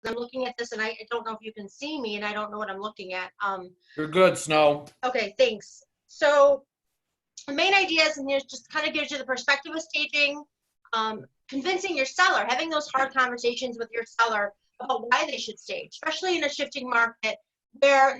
I'm looking at this and I don't know if you can see me and I don't know what I'm looking at. You're good, Snow. Okay, thanks. So the main ideas in here just kind of gives you the perspective of staging, convincing your seller, having those hard conversations with your seller about why they should stage, especially in a shifting market where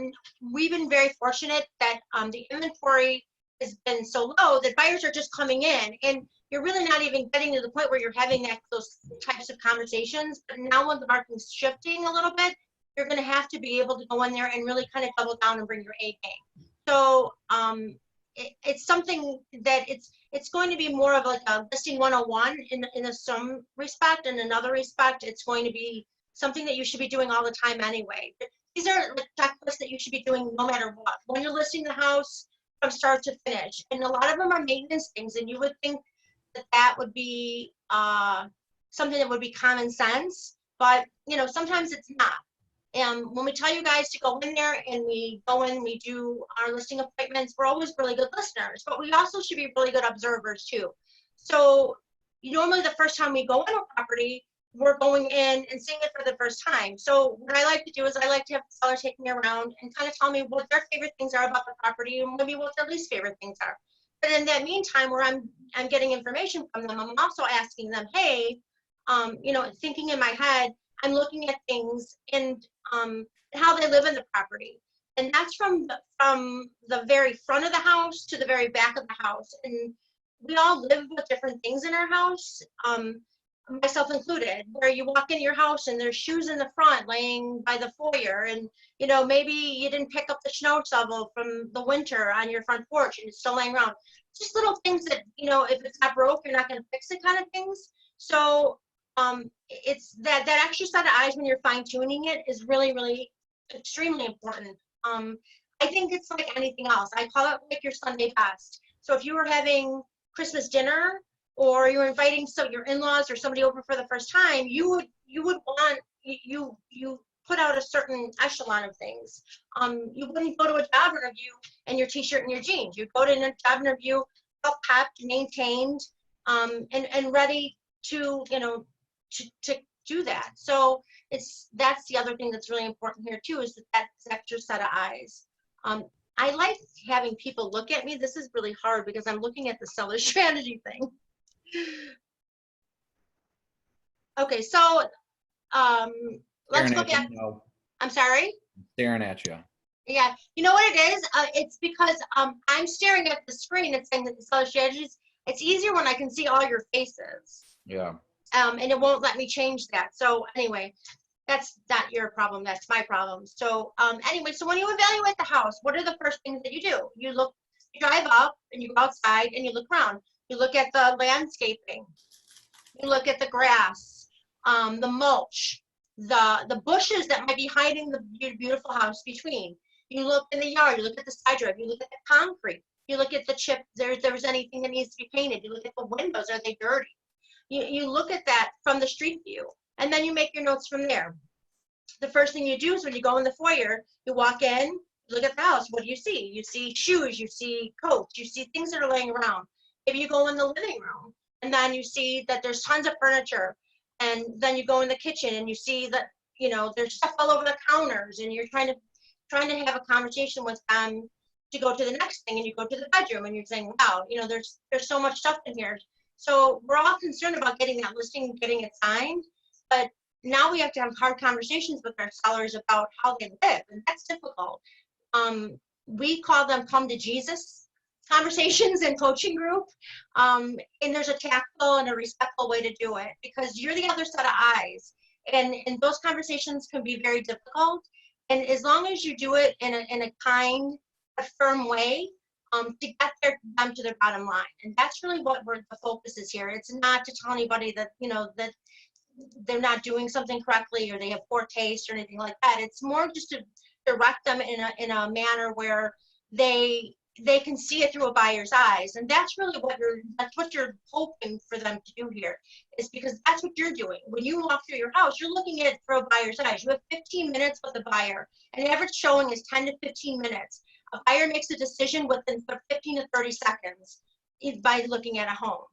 we've been very fortunate that the inventory has been so low that buyers are just coming in and you're really not even getting to the point where you're having those types of conversations. But now when the market's shifting a little bit, you're going to have to be able to go in there and really kind of double down and bring your A game. So it's something that it's going to be more of like a listing 101 in some respect. In another respect, it's going to be something that you should be doing all the time anyway. These are like checklists that you should be doing no matter what. When you're listing the house from start to finish, and a lot of them are maintenance things, and you would think that that would be something that would be common sense, but you know sometimes it's not. And when we tell you guys to go in there and we go in, we do our listing appointments, we're always really good listeners, but we also should be really good observers too. So normally the first time we go in a property, we're going in and seeing it for the first time. So what I like to do is I like to have the seller take me around and kind of tell me what their favorite things are about the property and maybe what their least favorite things are. But in that meantime, where I'm getting information from them, I'm also asking them, hey, you know, thinking in my head, I'm looking at things and how they live in the property. And that's from the very front of the house to the very back of the house. And we all live with different things in our house, myself included, where you walk in your house and there's shoes in the front laying by the foyer. And, you know, maybe you didn't pick up the snow shovel from the winter on your front porch and it's still laying around. Just little things that, you know, if it's not broke, you're not going to fix it kind of things. So it's that extra set of eyes when you're fine tuning it is really, really extremely important. I think it's like anything else. I call it like your Sunday best. So if you were having Christmas dinner or you're inviting your in-laws or somebody over for the first time, you would want you put out a certain echelon of things. You wouldn't go to a job interview in your t-shirt and your jeans. You'd go to a job interview well kept, maintained, and ready to, you know, to do that. So that's the other thing that's really important here too, is that extra set of eyes. I like having people look at me. This is really hard because I'm looking at the seller strategy thing. Okay, so let's look at, I'm sorry? Staring at you. Yeah, you know what it is? It's because I'm staring at the screen and saying that the seller strategies, it's easier when I can see all your faces. Yeah. And it won't let me change that. So anyway, that's not your problem, that's my problem. So anyway, so when you evaluate the house, what are the first things that you do? You drive up and you go outside and you look around. You look at the landscaping. You look at the grass, the mulch, the bushes that might be hiding the beautiful house between. You look in the yard, you look at the side yard, you look at the concrete, you look at the chip, there's anything that needs to be painted, you look at the windows, are they dirty? You look at that from the street view, and then you make your notes from there. The first thing you do is when you go in the foyer, you walk in, you look at the house, what do you see? You see shoes, you see coats, you see things that are laying around. Maybe you go in the living room, and then you see that there's tons of furniture, and then you go in the kitchen, and you see that, you know, there's stuff all over the counters, and you're trying to have a conversation with them to go to the next thing, and you go to the bedroom, and you're saying, wow, you know, there's so much stuff in here. So we're all concerned about getting that listing, getting it signed, but now we have to have hard conversations with our sellers about how they live, and that's difficult. We call them come to Jesus conversations and coaching group, and there's a tactful and a respectful way to do it because you're the other set of eyes, and those conversations can be very difficult. And as long as you do it in a kind, a firm way, to get them to their bottom line. And that's really what the focus is here. It's not to tell anybody that, you know, that they're not doing something correctly or they have poor taste or anything like that. It's more just to direct them in a manner where they can see it through a buyer's eyes. And that's really what you're hoping for them to do here, is because that's what you're doing. When you walk through your house, you're looking at it through a buyer's eyes. You have 15 minutes with a buyer. An average showing is 10 to 15 minutes. A buyer makes a decision within 15 to 30 seconds by looking at a home.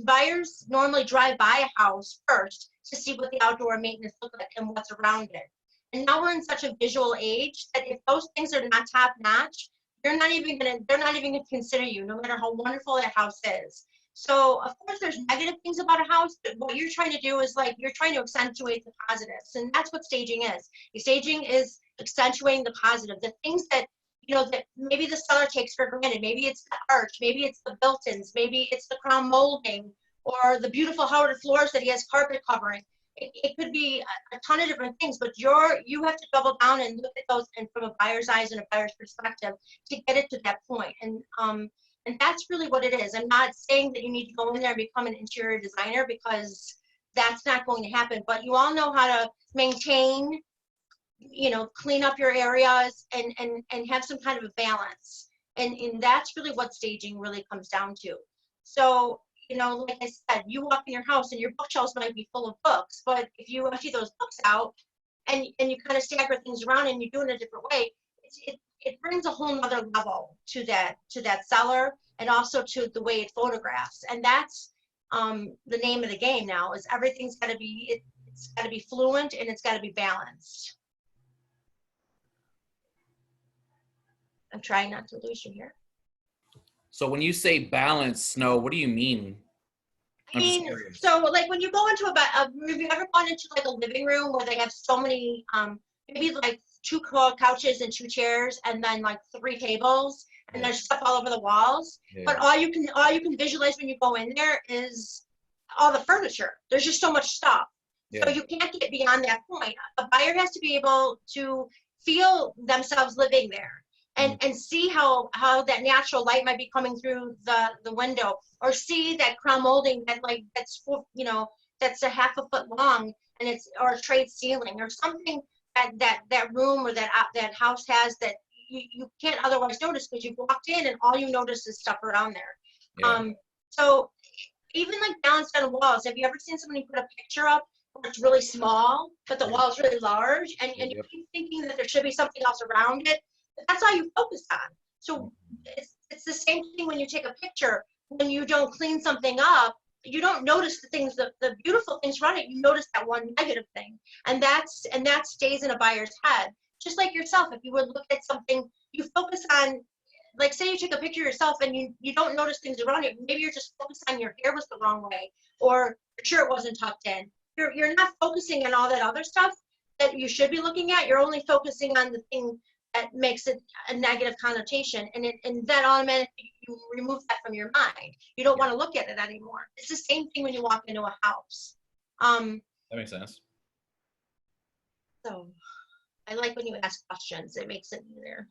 Buyers normally drive by a house first to see what the outdoor maintenance looks like and what's around it. And now we're in such a visual age that if those things are not top notch, they're not even gonna consider you, no matter how wonderful that house is. So of course there's negative things about a house, but what you're trying to do is like you're trying to accentuate the positives, and that's what staging is. Staging is accentuating the positive, the things that that maybe the seller takes for granted. Maybe it's the arch, maybe it's the built-ins, maybe it's the crown molding, or the beautiful hardwood floors that he has carpet covering. It could be a ton of different things, but you have to double down and look at those and from a buyer's eyes and a buyer's perspective to get it to that point. And that's really what it is. I'm not saying that you need to go in there and become an interior designer, because that's not going to happen. But you all know how to maintain, clean up your areas and have some kind of a balance. And that's really what staging really comes down to. So, like I said, you walk in your house and your bookshelves might be full of books, but if you empty those books out and you kind of stagger things around and you do it in a different way, it brings a whole nother level to that seller, and also to the way it photographs. And that's the name of the game now, is everything's got to be, it's got to be fluent and it's got to be balanced. I'm trying not to lose you here. So when you say balance, Snow, what do you mean? I mean, so like when you go into have you ever gone into like a living room where they have so many, maybe like 2 couches and 2 chairs and then like 3 tables and there's stuff all over the walls. Yeah. But all you can visualize when you go in there is all the furniture. There's just so much stuff. Yeah. So you can't get beyond that point. A buyer has to be able to feel themselves living there. And see how that natural light might be coming through the window, or see that crown molding that's that's a half a foot long and it's, or a trade ceiling or something that room or that house has that you can't otherwise notice because you've walked in and all you notice is stuff around there. Yeah. So even like balanced on walls, have you ever seen somebody put a picture up where it's really small but the wall is really large, and you keep thinking that there should be something else around it? That's all you focus on. So it's the same thing when you take a picture. When you don't clean something up, you don't notice the things, the beautiful things around it. You notice that one negative thing, and that stays in a buyer's head. Just like yourself, if you would look at something, you focus on, like say you take a picture of yourself and you don't notice things around it. Maybe you're just focused on your hair was the wrong way, or your shirt wasn't tucked in. You're not focusing on all that other stuff that you should be looking at. You're only focusing on the thing that makes it a negative connotation, and that automatically you remove that from your mind. You don't want to look at it anymore. It's the same thing when you walk into a house. That makes sense. So I like when you ask questions. It makes it easier.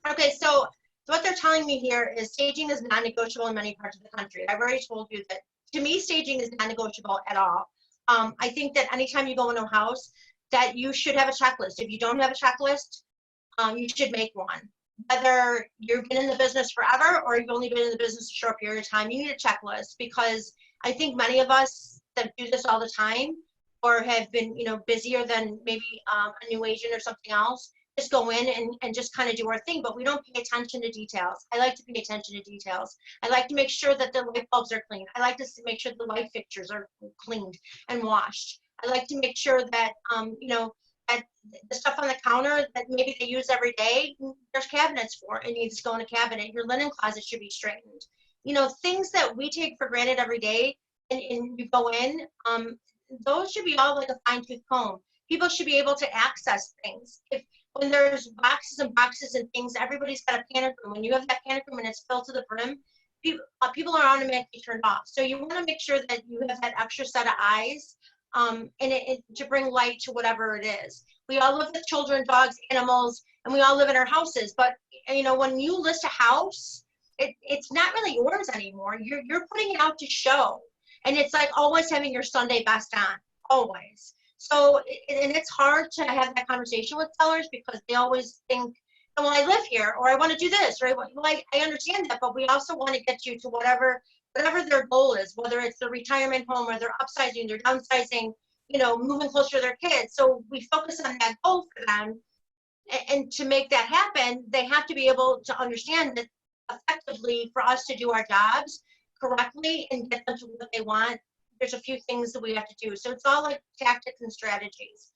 Okay, so what they're telling me here is staging is non-negotiable in many parts of the country. I've already told you that to me, staging is non-negotiable at all. I think that anytime you go into a house, that you should have a checklist. If you don't have a checklist, you should make one. Whether you've been in the business forever or you've only been in the business a short period of time, you need a checklist, because I think many of us that do this all the time or have been, busier than maybe a new agent or something else, just go in and just kind of do our thing, but we don't pay attention to details. I like to pay attention to details. I like to make sure that the light bulbs are clean. I like to make sure the light fixtures are cleaned and washed. I like to make sure that, that the stuff on the counter that maybe they use every day, there's cabinets for it. It needs to go in a cabinet. Your linen closet should be straightened. Things that we take for granted every day and you go in, those should be all like a fine-tooth comb. People should be able to access things. When there's boxes and boxes and things, everybody's got a panic room. When you have that panic room and it's filled to the brim, people are automatically turned off. So you want to make sure that you have that extra set of eyes and to bring light to whatever it is. We all live with children, dogs, animals, and we all live in our houses. But when you list a house, it's not really yours anymore. You're putting it out to show, and it's like always having your Sunday best on, always. So, and it's hard to have that conversation with sellers because they always think, well, I live here, or I want to do this, or I understand that, but we also want to get you to whatever their goal is, whether it's the retirement home or they're upsizing, they're downsizing, moving closer to their kids. So we focus on that goal for them. And to make that happen, they have to be able to understand that effectively for us to do our jobs correctly and get them to what they want, there's a few things that we have to do. So it's all like tactics and strategies.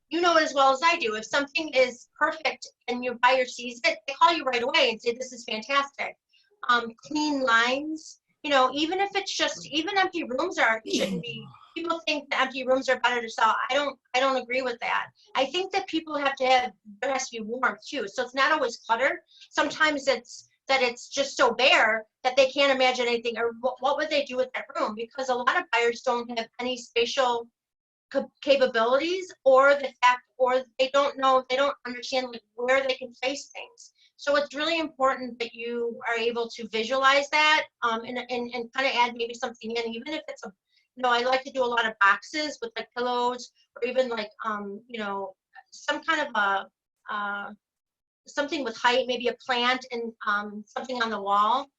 You know it as well as I do. If something is perfect and your buyer sees it, they call you right away and say, this is fantastic. Clean lines, you know, even if it's just, even empty rooms shouldn't be, people think that empty rooms are better to sell. I don't agree with that. I think that people have to have, there has to be warmth too. So it's not always cluttered. Sometimes it's that it's just so bare that they can't imagine anything, or what would they do with that room? Because a lot of buyers don't have any spatial capabilities, or the fact, or they don't know, they don't understand like where they can place things. So it's really important that you are able to visualize that, and kind of add maybe something in, even if it's a, you know, I like to do a lot of boxes with like pillows, or even like, you know, some kind of a, something with height, maybe a plant and something on the wall.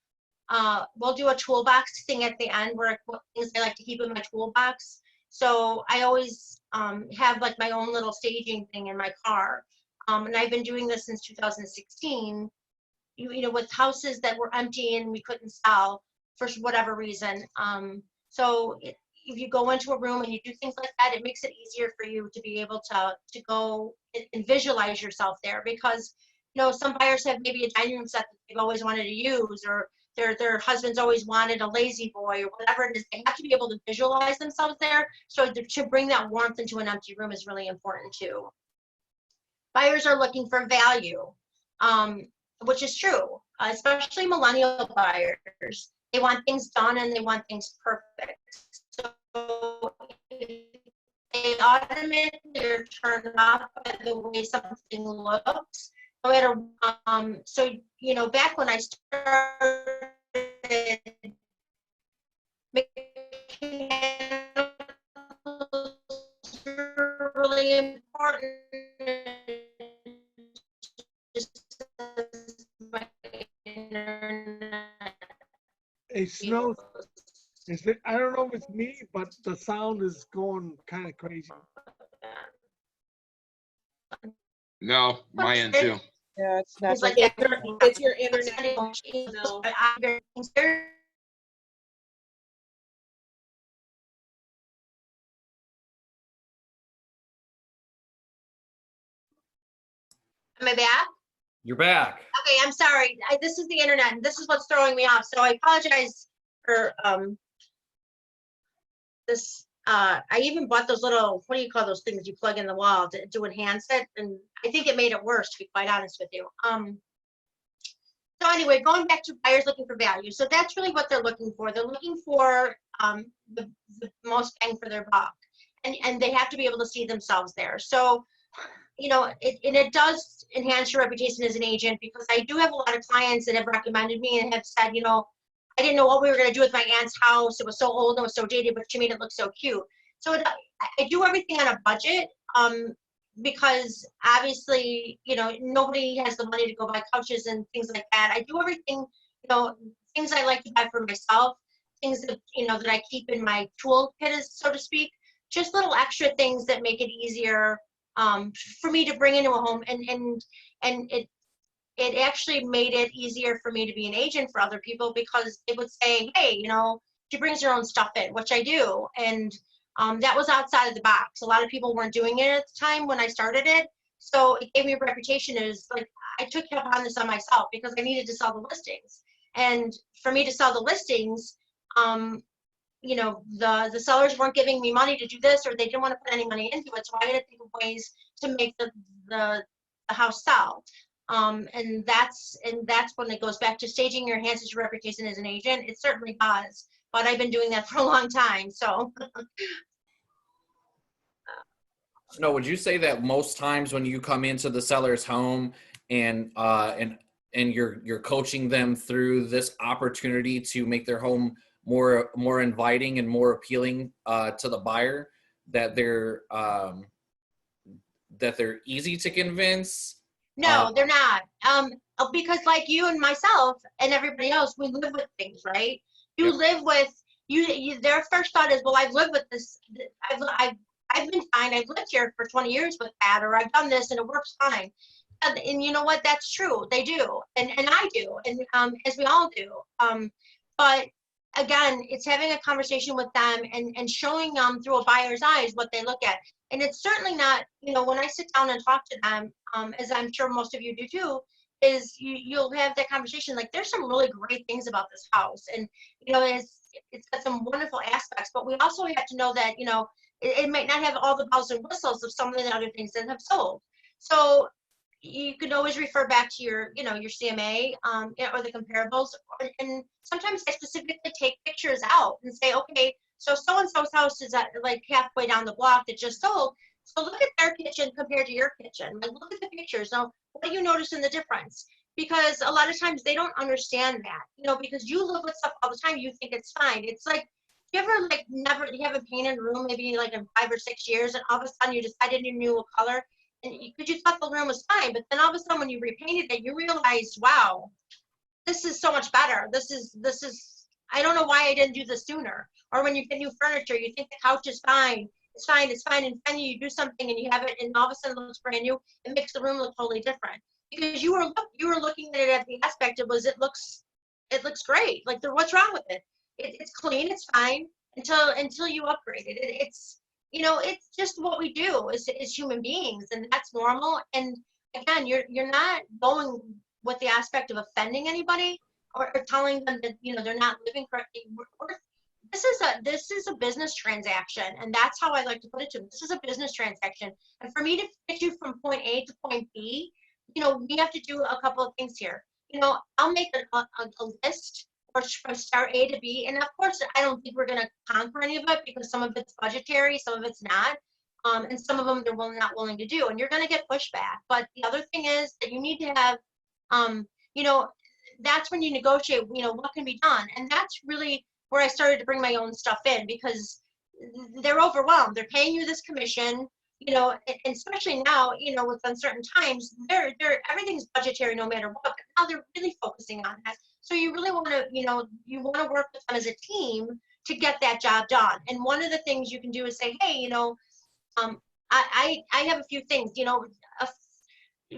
We'll do a toolbox thing at the end where what things I like to keep in my toolbox. So I always have like my own little staging thing in my car. And I've been doing this since 2016, you know, with houses that were empty and we couldn't sell for whatever reason. So if you go into a room and you do things like that, it makes it easier for you to be able to go and visualize yourself there, because, you know, some buyers have maybe a dining room set that they've always wanted to use, or their husband's always wanted a lazy boy, or whatever it is. They have to be able to visualize themselves there. So to bring that warmth into an empty room is really important too. Buyers are looking for value, which is true, especially millennial buyers. They want things done and they want things perfect. So they automatically are turned off by the way something looks. No matter, so, you know, back when I started, really important. Hey, Snow, is it? I don't know if it's me, but the sound is going kind of crazy. No, my end too. Yeah, it's not. It's like It's your internet. No. Am I back? You're back. Okay, I'm sorry. This is the internet, and this is what's throwing me off. So I apologize for this. I even bought those little, what do you call those things you plug in the wall to enhance it, and I think it made it worse, to be quite honest with you. So anyway, going back to buyers looking for value. So that's really what they're looking for. They're looking for the most bang for their buck, and they have to be able to see themselves there. So, you know, it does enhance your reputation as an agent, because I do have a lot of clients that have recommended me and have said, you know, I didn't know what we were going to do with my aunt's house. It was so old and it was so dated, but she made it look so cute. So I do everything on a budget, because obviously, you know, nobody has the money to go buy couches and things like that. I do everything, you know, things I like to buy for myself, things that, you know, that I keep in my toolkit, so to speak, just little extra things that make it easier for me to bring into a home, and it actually made it easier for me to be an agent for other people, because it would say, hey, you know, she brings her own stuff in, which I do, and that was outside of the box. A lot of people weren't doing it at the time when I started it, so it gave me a reputation as like, I took on this on myself because I needed to sell the listings, and for me to sell the listings, you know, the sellers weren't giving me money to do this, or they didn't want to put any money into it. So I had to think of ways to make the house sell. And that's when it goes back to staging your enhances your reputation as an agent. It certainly does, but I've been doing that for a long time. So. No, would you say that most times when you come into the seller's home and you're coaching them through this opportunity to make their home more inviting and more appealing to the buyer, that they're easy to convince? No, they're not. Because like you and myself and everybody else, we live with things, right? You live with you. Their first thought is, well, I've lived with this. I've been fine. I've lived here for 20 years with that, or I've done this and it works fine. And you know what? That's true. They do, and I do, and as we all do. But again, it's having a conversation with them and showing them through a buyer's eyes what they look at. And it's certainly not, when I sit down and talk to them, as I'm sure most of you do too, is you'll have that conversation. Like, there's some really great things about this house, and it's got some wonderful aspects. But we also have to know that it might not have all the bells and whistles of some of the other things that have sold. So you can always refer back to your CMA or the comparables. And sometimes I specifically take pictures out and say, okay, so so-and-so's house is like halfway down the block that just sold. So look at their kitchen compared to your kitchen. Like, look at the pictures. Now, what do you notice in the difference? Because a lot of times they don't understand that, because you live with stuff all the time, you think it's fine. It's like, you ever you haven't painted a room maybe like in 5 or 6 years, and all of a sudden you decided you knew a color, and because you thought the room was fine, but then all of a sudden when you repainted it, you realized, wow, this is so much better. This is, I don't know why I didn't do this sooner. Or when you get new furniture, you think the couch is fine. It's fine, and then you do something and you have it, and all of a sudden it looks brand new. It makes the room look totally different. Because you were looking at it at the aspect of it looks great. Like, what's wrong with it? It's clean, it's fine, until you upgrade it. It's just what we do as human beings, and that's normal. And again, you're not going with the aspect of offending anybody or telling them that they're not living correctly. This is a business transaction, and that's how I like to put it to them. This is a business transaction, and for me to get you from point A to point B, we have to do a couple of things here. I'll make a list from start A to B, and of course, I don't think we're going to conquer any of it, because some of it's budgetary, some of it's not, and some of them they're not willing to do, and you're going to get pushback. But the other thing is that you need to have, that's when you negotiate, what can be done, and that's really where I started to bring my own stuff in, because they're overwhelmed. They're paying you this commission, and especially now, with uncertain times, they're everything's budgetary no matter what, but now they're really focusing on that. So you really want to, you want to work with them as a team to get that job done. And one of the things you can do is say, hey, I have a few things,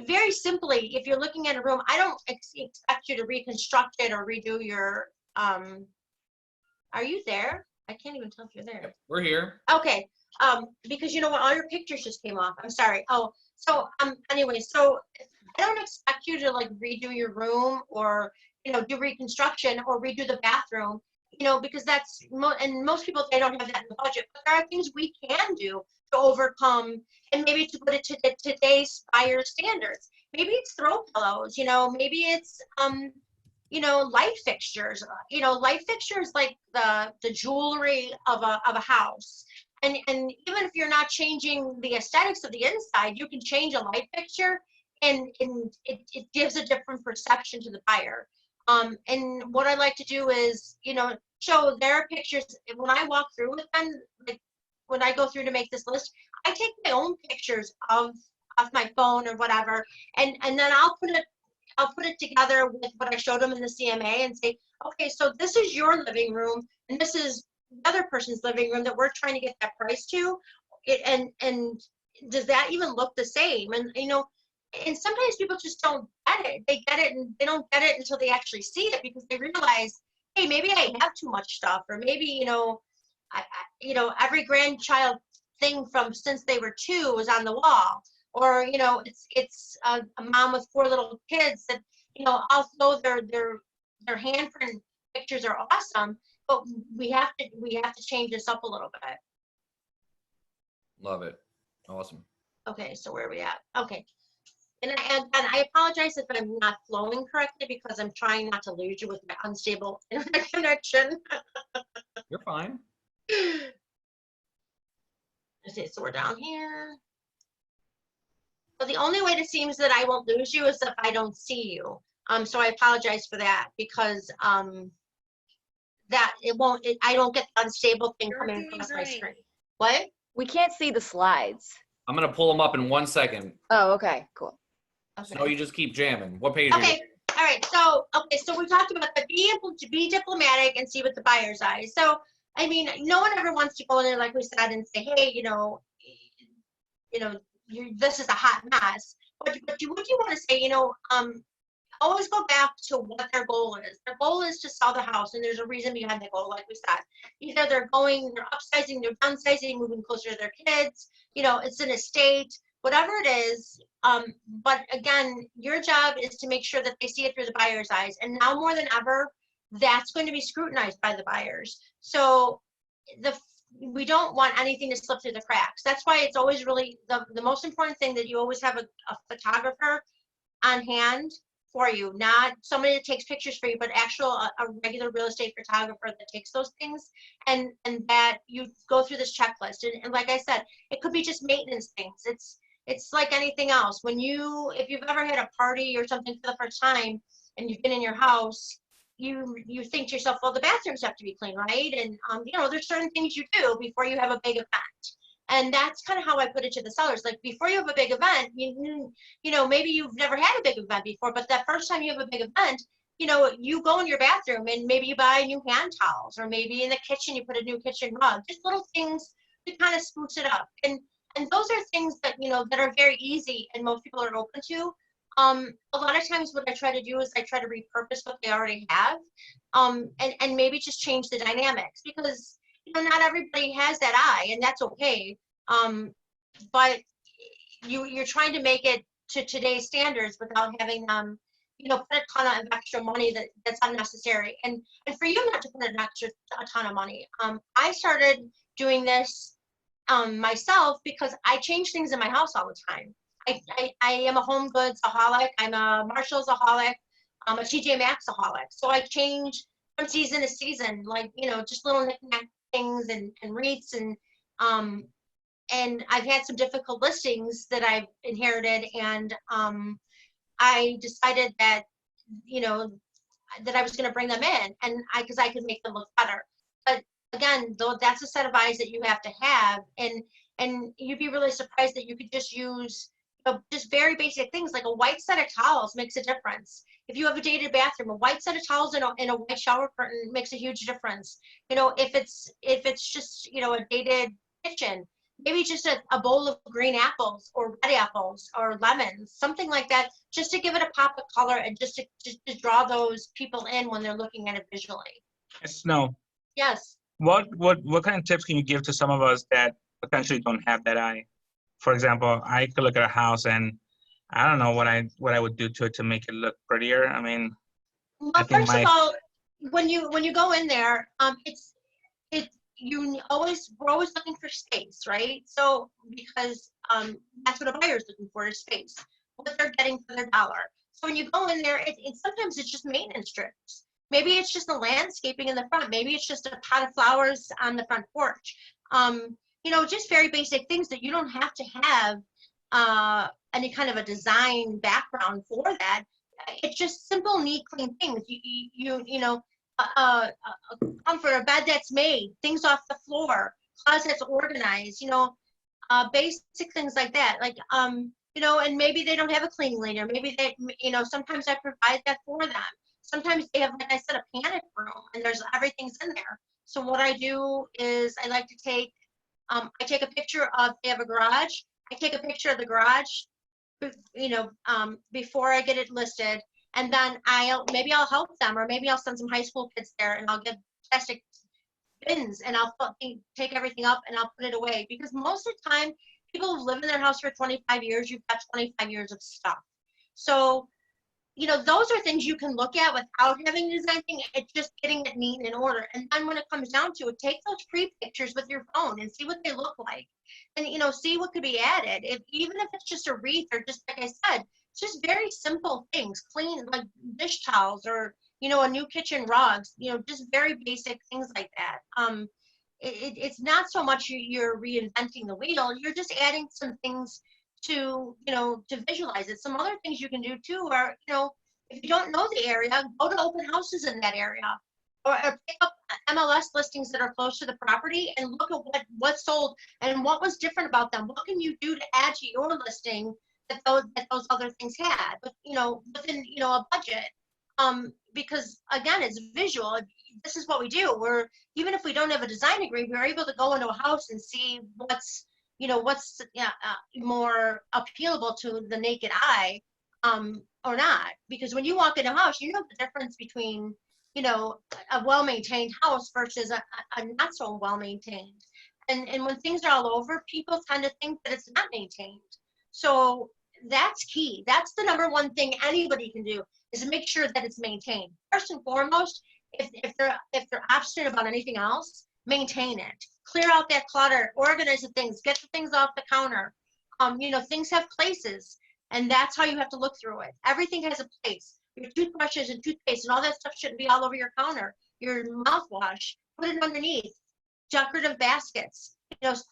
very simply, if you're looking at a room, I don't expect you to reconstruct it or redo your, are you there? I can't even tell if you're there. We're here. Okay. Because you know what, all your pictures just came off. I'm sorry. Oh, so anyway, so I don't expect you to like redo your room or do reconstruction or redo the bathroom, because that's and most people, they don't have that in the budget. But there are things we can do to overcome, and maybe to put it to today's buyer standards. Maybe it's throw pillows. Maybe it's light fixtures. Light fixtures like the jewelry of a house. And even if you're not changing the aesthetics of the inside, you can change a light fixture, and it gives a different perception to the buyer. And what I like to do is, show their pictures. When I walk through with them, like when I go through to make this list, I take my own pictures of my phone or whatever, and then I'll put it together with what I showed them in the CMA and say, okay, so this is your living room, and this is the other person's living room that we're trying to get that price to, and does that even look the same? And and sometimes people just don't get it. They get it, and they don't get it until they actually see it, because they realize, hey, maybe I have too much stuff, or maybe every grandchild thing from since they were 2 was on the wall, or it's a mom with 4 little kids that although their handprint pictures are awesome, but we have to change this up a little bit. Love it. Awesome. Okay, so where are we at? Okay. And I apologize if I'm not flowing correctly, because I'm trying not to lose you with my unstable internet connection. You're fine. Okay, so we're down here. But the only way it seems that I won't lose you is if I don't see you. So I apologize for that, because that I don't get the unstable thing coming across my screen. What? We can't see the slides. I'm going to pull them up in 1 second. Oh, okay, cool. Okay. So you just keep jamming. What page are you? Okay. All right. So we talked about the be diplomatic and see with the buyer's eyes. So I mean, no one ever wants to go in there, like we said, and say, hey, this is a hot mess. But what you want to say, always go back to what their goal is. Their goal is to sell the house, and there's a reason behind the goal, like we said. Either they're upsizing, they're downsizing, moving closer to their kids, it's an estate, whatever it is. But again, your job is to make sure that they see it through the buyer's eyes. And now more than ever, that's going to be scrutinized by the buyers. So we don't want anything to slip through the cracks. That's why it's always really the most important thing that you always have a photographer on hand for you, not somebody that takes pictures for you, but a regular real estate photographer that takes those things, and that you go through this checklist. And like I said, it could be just maintenance things. It's like anything else. If you've ever had a party or something for the first time and you've been in your house, you think to yourself, well, the bathrooms have to be clean, right? And there's certain things you do before you have a big event. And that's kind of how I put it to the sellers. Like, before you have a big event, maybe you've never had a big event before, but that first time you have a big event, you go in your bathroom and maybe you buy new hand towels, or maybe in the kitchen you put a new kitchen rug, just little things to kind of spruce it up. And those are things that, that are very easy and most people are open to. A lot of times what I try to do is I try to repurpose what they already have, and maybe just change the dynamics, because not everybody has that eye, and that's okay. But you're trying to make it to today's standards without having them, put a ton of extra money that's unnecessary. And for you not to put a ton of money. I started doing this myself because I change things in my house all the time. I am a home goods aholic. I'm a Marshalls-aholic. I'm a TJ Maxx-aholic. So I change from season to season, like, just little knick-knack things and wreaths, and I've had some difficult listings that I've inherited, and I decided that that I was going to bring them in, and because I could make them look better. But again, though, that's a set of eyes that you have to have, and you'd be really surprised that you could just use just very basic things, like a white set of towels makes a difference. If you have a dated bathroom, a white set of towels and a white shower curtain makes a huge difference. If it's just a dated kitchen, maybe just a bowl of green apples or red apples or lemons, something like that, just to give it a pop of color and just to draw those people in when they're looking at it visually. Snow, Yes. what kind of tips can you give to some of us that potentially don't have that eye? For example, I could look at a house and I don't know what I would do to it to make it look prettier. I mean, Well, first of all, when you go in there, we're always looking for space, right? So because that's what a buyer's looking for, is space, what they're getting for their dollar. So when you go in there, sometimes it's just maintenance strips. Maybe it's just the landscaping in the front. Maybe it's just a pot of flowers on the front porch. Just very basic things that you don't have to have any kind of a design background for that. It's just simple, neat, clean things. A comfort, a bed that's made, things off the floor, closets organized, basic things like that. Like, and maybe they don't have a cleaning lady, or maybe they, sometimes I provide that for them. Sometimes they have, like I said, a panic room, and everything's in there. So what I do is I like to take a picture of, they have a garage. I take a picture of the garage, before I get it listed, and then maybe I'll help them, or maybe I'll send some high school kids there, and I'll get plastic bins, and I'll take everything up and I'll put it away, because most of the time people have lived in their house for 25 years. You've got 25 years of stuff. So those are things you can look at without having to design things. It's just getting it neat and in order. And then when it comes down to it, take those pre-pictures with your phone and see what they look like, and see what could be added. Even if it's just a wreath, or just like I said, it's just very simple things, clean, like dish towels, or a new kitchen rug, just very basic things like that. It's not so much you're reinventing the wheel. You're just adding some things to visualize it. Some other things you can do too are, if you don't know the area, go to open houses in that area, or pick up MLS listings that are close to the property and look at what sold and what was different about them. What can you do to add to your listing that those other things had, but within a budget. Because again, it's visual. This is what we do. Even if we don't have a design degree, we're able to go into a house and see what's what's more appealable to the naked eye, or not. Because when you walk in a house, you know the difference between, a well-maintained house versus a not so well-maintained. And when things are all over, people tend to think that it's not maintained. So that's key. That's the number one thing anybody can do, is to make sure that it's maintained. First and foremost, if they're obstinate about anything else, maintain it. Clear out that clutter, organize the things, get the things off the counter. Things have places, and that's how you have to look through it. Everything has a place. Your toothbrushes and toothpaste and all that stuff shouldn't be all over your counter. Your mouthwash, put it underneath. Decorative baskets,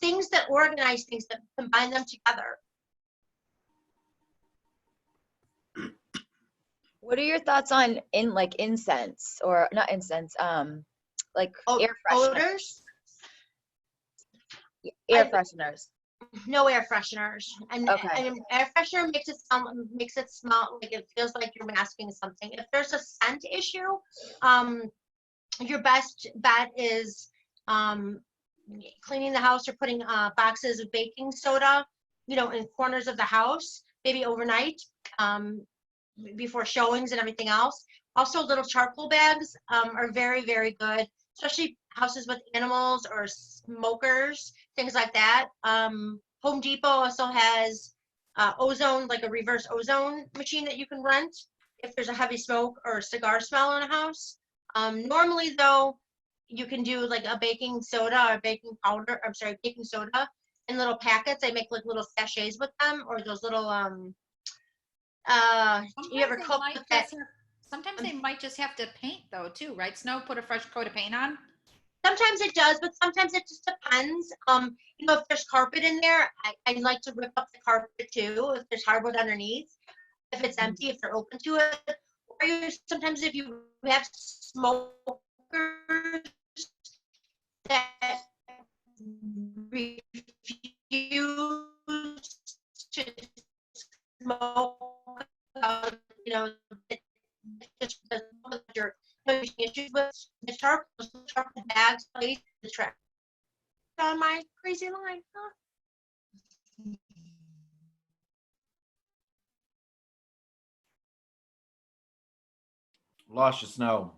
things that organize things, that combine them together. What are your thoughts on incense, or not incense, like air fresheners? Odors? Air fresheners. No air fresheners. And, Okay. and an air freshener makes it smell like it feels like you're masking something. If there's a scent issue, your best bet is cleaning the house, or putting boxes of baking soda, in corners of the house, maybe overnight, before showings and everything else. Also, little charcoal bags are very, very good, especially houses with animals or smokers, things like that. Home Depot also has ozone, like a reverse ozone machine that you can rent if there's a heavy smoke or cigar smell in a house. Normally, though, you can do like a baking soda or baking soda in little packets. They make like little sachets with them, or those little you ever cook with that? Sometimes they might just have to paint though too, right? Snow, put a fresh coat of paint on. Sometimes it does, but sometimes it just depends. If there's carpet in there, I like to rip up the carpet too, if there's hardwood underneath. If it's empty, if they're open to it. Or sometimes if you have smokers that refuse to smoke, just because you're having issues with the charcoal bags, place the trash on my crazy line. Huh? Lost you, Snow.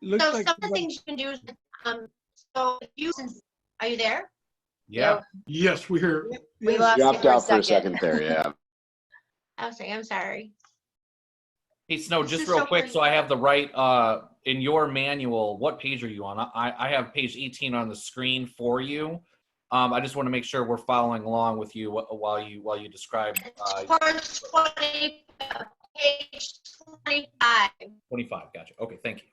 Looks So like some of the things you can do is, so are you there? Yeah. Yes, we hear. We lost you Dropped for a out for a second. second there, yeah. I'm sorry. Hey, Snow, This just is real so quick, pretty. so I have the right, in your manual, what page are you on? I have page 18 on the screen for you. I just want to make sure we're following along with you while you describe. Page 25. 25, gotcha. Okay, thank you.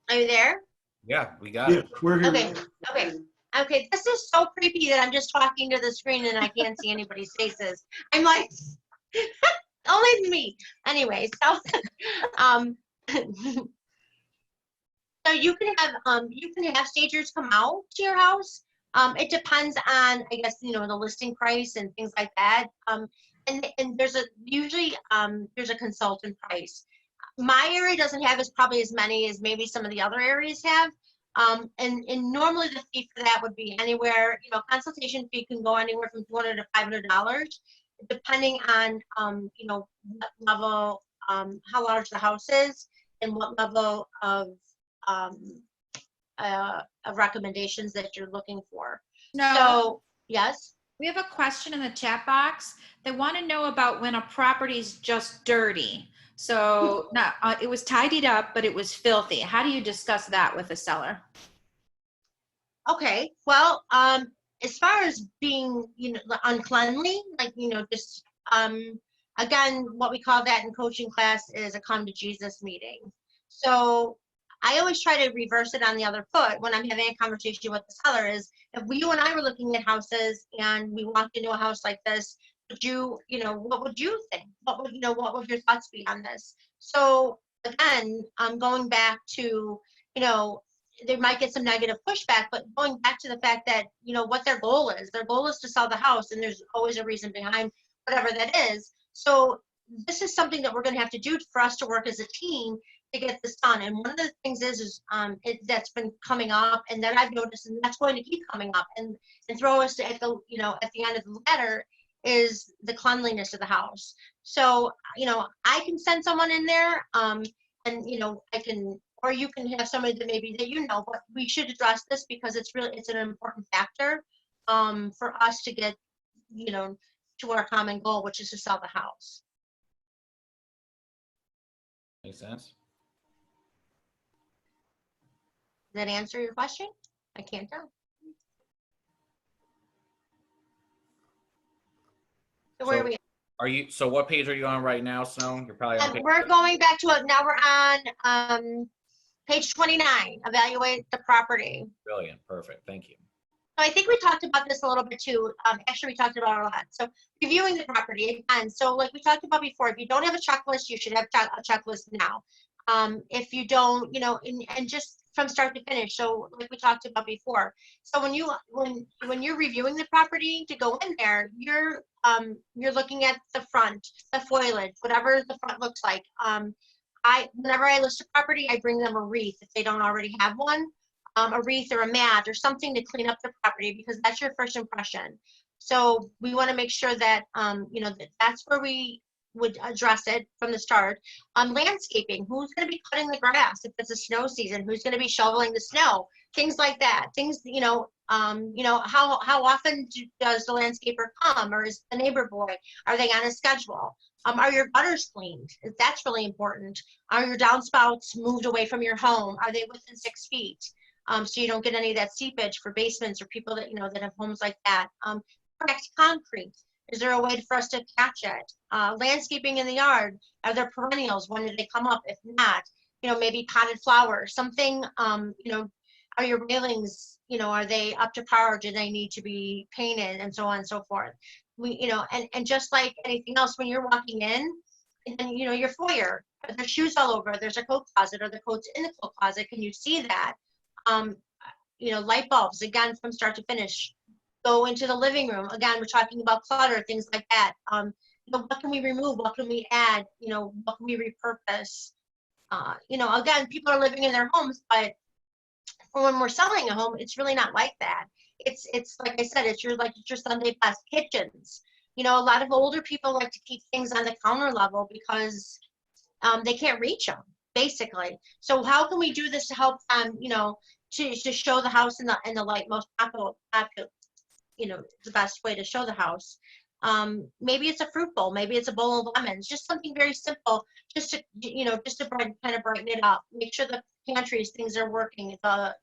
Are you there? Yeah, we got Yes, it. we're here. Okay. This is so creepy that I'm just talking to the screen and I can't see anybody's faces. I'm like, only me. Anyway, so so you can have stagers come out to your house. It depends on, I guess, the listing price and things like that. And there's usually there's a consultant price. My area doesn't have probably as many as maybe some of the other areas have. And normally the fee for that would be anywhere, consultation fee can go anywhere from $200 to $500, depending on, what level, how large the house is and what level of recommendations that you're looking for. No. So, yes. We have a question in the chat box. They want to know about when a property's just dirty. So it was tidied up, but it was filthy. How do you discuss that with the seller? Okay. Well, as far as being, uncleanly, like, just, again, what we call that in coaching class is a come to Jesus meeting. So I always try to reverse it on the other foot when I'm having a conversation with the seller is, if you and I were looking at houses and we walked into a house like this, would you, what would you think? What would your thoughts be on this? So again, I'm going back to, they might get some negative pushback, but going back to the fact that, what their goal is to sell the house, and there's always a reason behind whatever that is. So this is something that we're going to have to do for us to work as a team to get this done. And one of the things that's been coming up, and that I've noticed, and that's going to keep coming up, and throw us at the, at the end of the ladder, is the cleanliness of the house. So, I can send someone in there, and, I can, or you can have somebody that maybe that, but we should address this because it's an important factor, for us to get, to our common goal, which is to sell the house. Makes sense. Does that answer your question? I can't tell. So where are we? So what page are you on right now, Snow? You're probably on page. We're going back to it. Now we're on page 29, evaluate the property. Brilliant. Perfect. Thank you. So I think we talked about this a little bit too. Actually, we talked about it a lot. So reviewing the property again. So like we talked about before, if you don't have a checklist, you should have a checklist now. If you don't, and just from start to finish. So like we talked about before. So when you're reviewing the property to go in there, you're looking at the front, the foliage, whatever the front looks like. Whenever I list a property, I bring them a wreath if they don't already have one. A wreath or a mat or something to clean up the property, because that's your first impression. So we want to make sure that, that's where we would address it from the start. Landscaping, who's going to be cutting the grass if it's a snow season? Who's going to be shoveling the snow? Things like that. Things, how often does the landscaper come, or is the neighbor boy? Are they on a schedule? Are your gutters cleaned? That's really important. Are your downspouts moved away from your home? Are they within 6 feet? So you don't get any of that seepage for basements or people that, that have homes like that. Cracked concrete. Is there a way for us to catch it? Landscaping in the yard. Are there perennials? When do they come up? If not, maybe potted flowers, something, are your railings, are they up to par? Do they need to be painted, and so on and so forth? And just like anything else, when you're walking in, and your foyer, there's shoes all over, there's a coat closet, or the coat's in the coat closet. Can you see that? Light bulbs, again, from start to finish. Go into the living room. Again, we're talking about clutter, things like that. What can we remove? What can we add? What can we repurpose? Again, people are living in their homes, but when we're selling a home, it's really not like that. It's like I said, it's your Sunday best kitchens. A lot of older people like to keep things on the counter level because they can't reach them, basically. So how can we do this to help them, to show the house in the light most popular, the best way to show the house. Maybe it's a fruit bowl, maybe it's a bowl of lemons, just something very simple, just to kind of brighten it up. Make sure the pantries, things are working. All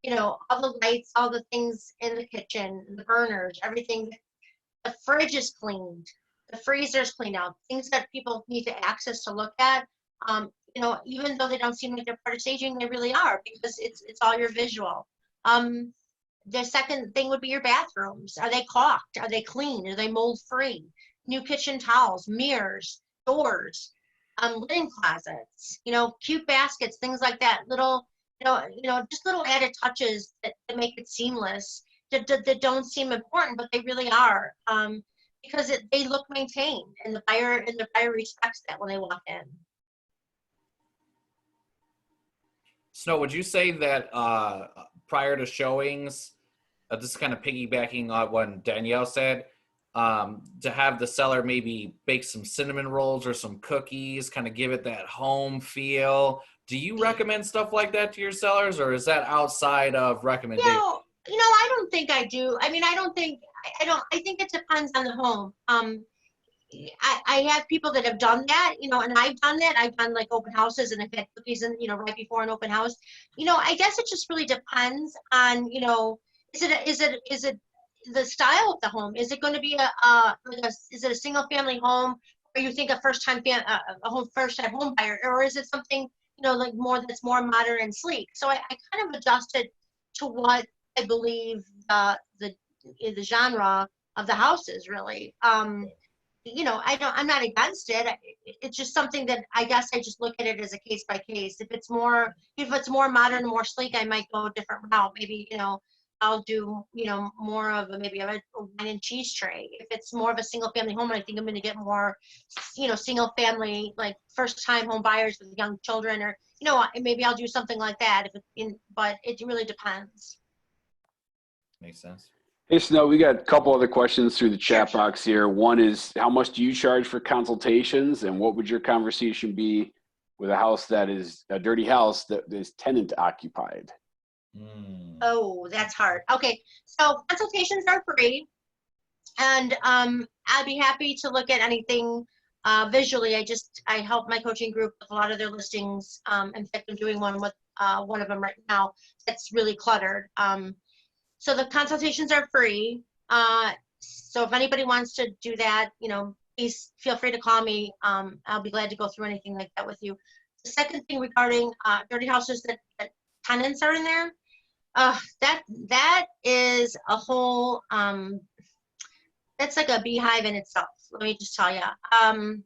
the lights, all the things in the kitchen, the burners, everything. The fridge is cleaned, the freezer's cleaned out. Things that people need to access to look at. Even though they don't seem like they're part of staging, they really are, because it's all your visual. The second thing would be your bathrooms. Are they caulked? Are they clean? Are they mold free? New kitchen towels, mirrors, doors, linen closets, cute baskets, things like that. Little, just little added touches that make it seamless, that don't seem important, but they really are, because they look maintained, and the buyer respects that when they walk in. Snow, would you say that prior to showings, this is kind of piggybacking on what Danielle said, to have the seller maybe bake some cinnamon rolls or some cookies, kind of give it that home feel? Do you recommend stuff like that to your sellers, or is that outside of recommendation? I don't think I do. I think it depends on the home. I have people that have done that, and I've done that. I've done like open houses, and I've had cookies and, right before an open house. I guess it just really depends on, is it the style of the home? Is it going to be is it a single family home, or you think a first time home buyer, or is it something, like that's more modern and sleek? So I kind of adjusted to what I believe the genre of the house is really. I'm not against it. It's just something that I guess I just look at it as a case by case. If it's more modern, more sleek, I might go a different route. Maybe, I'll do, more of maybe a wine and cheese tray. If it's more of a single family home, I think I'm going to get more, single family, like first time home buyers with young children, or, maybe I'll do something like that. But it really depends. Makes sense. Hey, Snow, we got a couple other questions through the chat Sure. box here. One is, how much do you charge for consultations, and what would your conversation be with a house that is a dirty house that is tenant occupied? Oh, that's hard. Okay, so consultations are free, and I'd be happy to look at anything visually. I help my coaching group with a lot of their listings. In fact, I'm doing one with one of them right now that's really cluttered. So the consultations are free. So if anybody wants to do that, please feel free to call me. I'll be glad to go through anything like that with you. The second thing regarding dirty houses that tenants are in there, that is a whole, that's like a beehive in itself. Let me just tell you.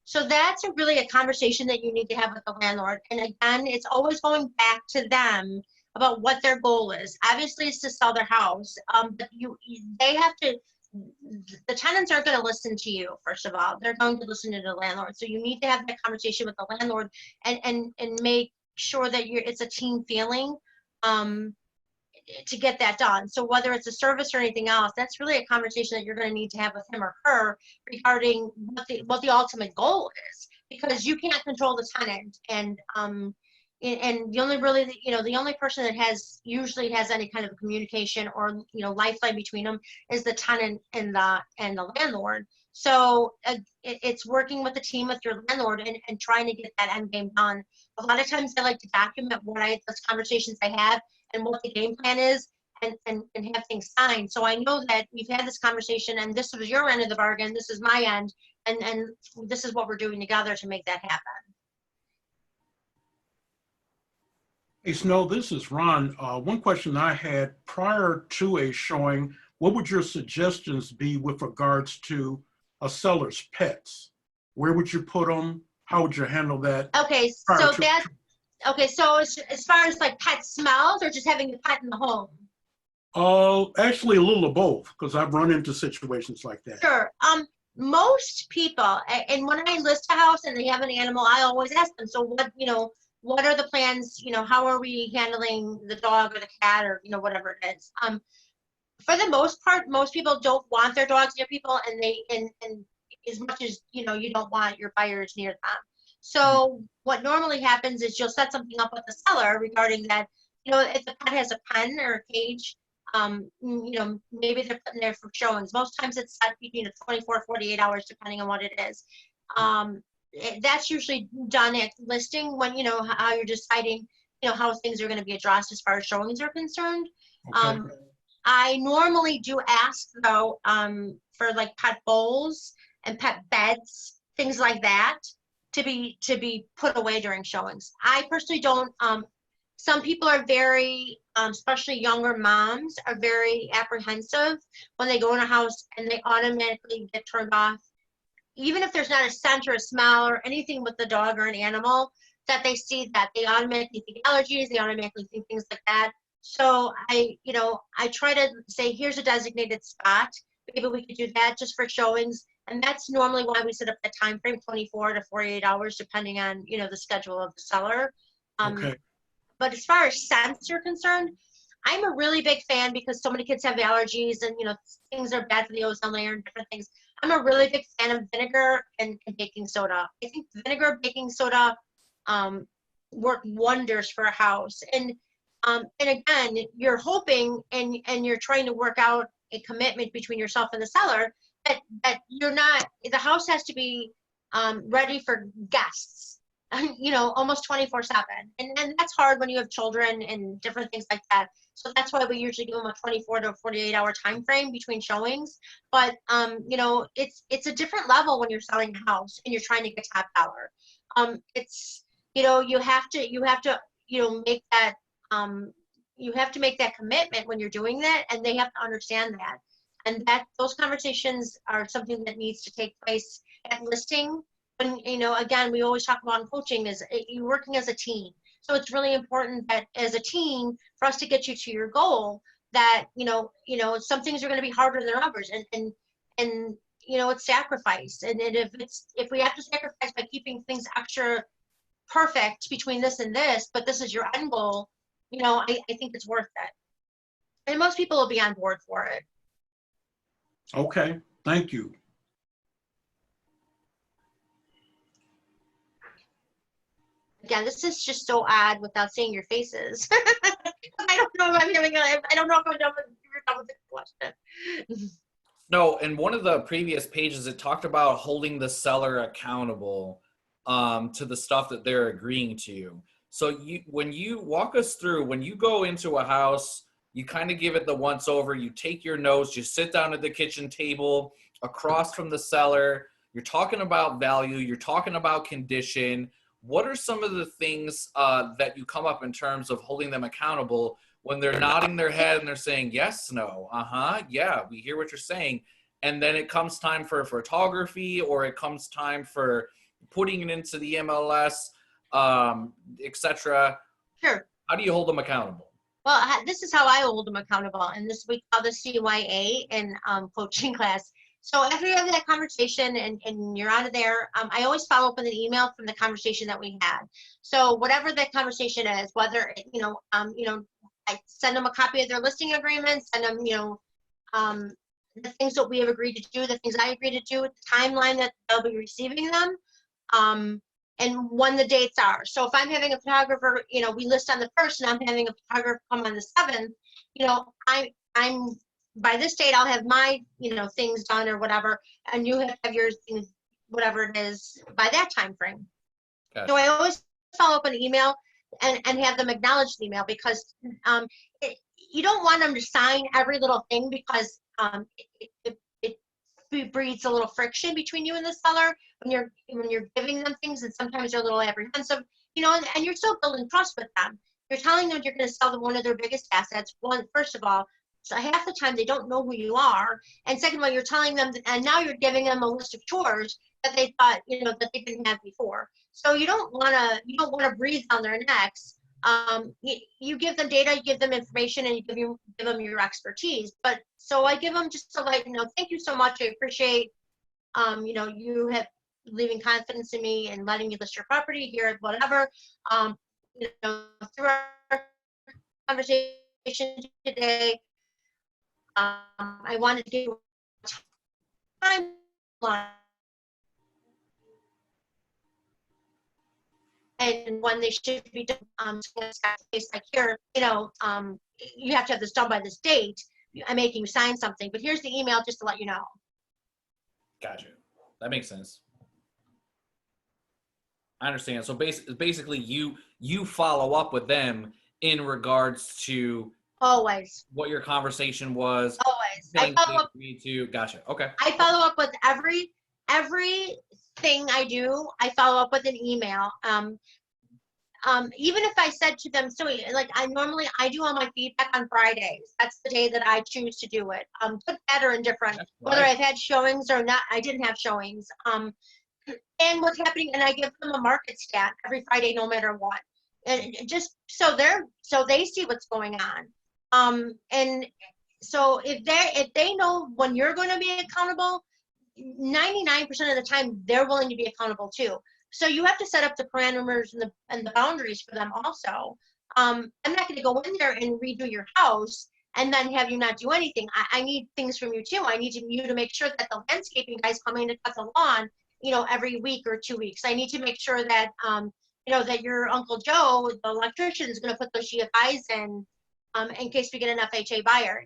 So that's really a conversation that you need to have with the landlord. And again, it's always going back to them about what their goal is. Obviously, it's to sell their house, but they have to. The tenants aren't going to listen to you. First of all, they're going to listen to the landlord. So you need to have that conversation with the landlord and make sure that it's a team feeling to get that done. So whether it's a service or anything else, that's really a conversation that you're going to need to have with him or her regarding what the ultimate goal is, because you can't control the tenant. And the only person that usually has any kind of communication or lifeline between them is the tenant and the landlord. So it's working with the team, with your landlord, and trying to get that end game done. A lot of times I like to document those conversations I have and what the game plan is, and have things signed. So I know that we've had this conversation, and this was your end of the bargain, this is my end, and this is what we're doing together to make that happen. Hey, Snow, this is Ron. One question I had prior to a showing, what would your suggestions be with regards to a seller's pets? Where would you put them? How would you handle that? Okay, so as far as like pet smells, or just having the pet in the home? Actually a little of both, because I've run into situations like that. Sure. Most people, and when I list a house and they have an animal, I always ask them, so what are the plans, how are we handling the dog or the cat, or, whatever it is. For the most part, most people don't want their dogs near people, and as much as, you don't want your buyers near them. So what normally happens is you'll set something up with the seller regarding that, if the pet has a pen or a cage, maybe they're putting there for showings. Most times it's set between 24, 48 hours, depending on what it is. That's usually done at listing, when, how you're deciding, how things are going to be addressed as far as showings are concerned. Okay. I normally do ask, though, for like pet bowls and pet beds, things like that, to be put away during showings. I personally don't. Some people are very, especially younger moms, are very apprehensive when they go in a house and they automatically get turned off, even if there's not a scent or a smell or anything with the dog or an animal, that they see that, they automatically think allergies, they automatically think things like that. So I try to say, here's a designated spot. Maybe we could do that just for showings. And that's normally why we set up the time frame, 24 to 48 hours, depending on, the schedule of the seller. Okay. But as far as scents are concerned, I'm a really big fan, because so many kids have allergies and, things are bad for the ozone layer and different things. I'm a really big fan of vinegar and baking soda. I think vinegar, baking soda work wonders for a house. And again, you're hoping and you're trying to work out a commitment between yourself and the seller that you're not, the house has to be ready for guests, almost 24/7. And that's hard when you have children and different things like that. So that's why we usually give them a 24 to 48 hour time frame between showings. But it's a different level when you're selling a house and you're trying to get top dollar. It's you have to make that you have to make that commitment when you're doing that, and they have to understand that. And that those conversations are something that needs to take place at listing. And again, we always talk about in coaching is you're working as a team. So it's really important that as a team, for us to get you to your goal, that, some things are going to be harder than others, and it's sacrifice. And if we have to sacrifice by keeping things extra perfect between this and this, but this is your end goal, I think it's worth it. And most people will be on board for it. Okay, thank you. Again, this is just so odd without seeing your faces. I don't know if I'm done with the question. No, in one of the previous pages, it talked about holding the seller accountable to the stuff that they're agreeing to. So when you walk us through, when you go into a house, you kind of give it the once over, you take your notes, you sit down at the kitchen table across from the seller, you're talking about value, you're talking about condition. What are some of the things that you come up in terms of holding them accountable when they're nodding their head and they're saying, yes, no, yeah, we hear what you're saying. And then it comes time for photography, or it comes time for putting it into the MLS, etc. Sure. How do you hold them accountable? Well, this is how I hold them accountable, and this we call the CYA in coaching class. So after you have that conversation and you're out of there, I always follow up with an email from the conversation that we had. So whatever that conversation is, whether I send them a copy of their listing agreement, send them the things that we have agreed to do, the things I agreed to do, the timeline that they'll be receiving them, and when the dates are. So if I'm having a photographer, we list on the 1st, and I'm having a photographer come on the 7th, I'm by this date I'll have my things done or whatever, and you have to have your things, whatever it is, by that time frame. Gotcha. So I always follow up an email and have them acknowledge the email, because you don't want them to sign every little thing, because it breeds a little friction between you and the seller when you're giving them things, and sometimes they're a little apprehensive, and you're still building trust with them. You're telling them you're going to sell them one of their biggest assets. First of all, so half the time they don't know who you are, and second of all, you're telling them, and now you're giving them a list of chores that they thought that they didn't have before. So you don't want to breathe on their necks. You give them data, you give them information, and you give them your expertise. But so I give them just to thank you so much. I appreciate you have leaving confidence in me and letting me list your property here, whatever. Through our conversation today, I wanted to give a timeline and when they should be done. Like here, you have to have this done by this date. I'm making you sign something, but here's the email just to let you know. Gotcha. That makes sense. I understand. So basically, you follow up with them in regards to always what your conversation was. Always. I follow up. Me too. Gotcha. Okay. I follow up with everything I do. I follow up with an email. Even if I said to them, so like I do all my feedback on Fridays. That's the day that I choose to do it. Good, bad, or indifferent. Right. Whether I've had showings or not, I didn't have showings. And what's happening, and I give them a market stat every Friday, no matter what, and just so they see what's going on. And so if they know when you're going to be accountable, 99% of the time they're willing to be accountable too. So you have to set up the parameters and the boundaries for them also. I'm not going to go in there and redo your house and then have you not do anything. I need things from you too. I need you to make sure that the landscaping guy's coming to cut the lawn, every week or 2 weeks. I need to make sure that, that your Uncle Joe, the electrician, is going to put those GFIs in case we get an FHA buyer.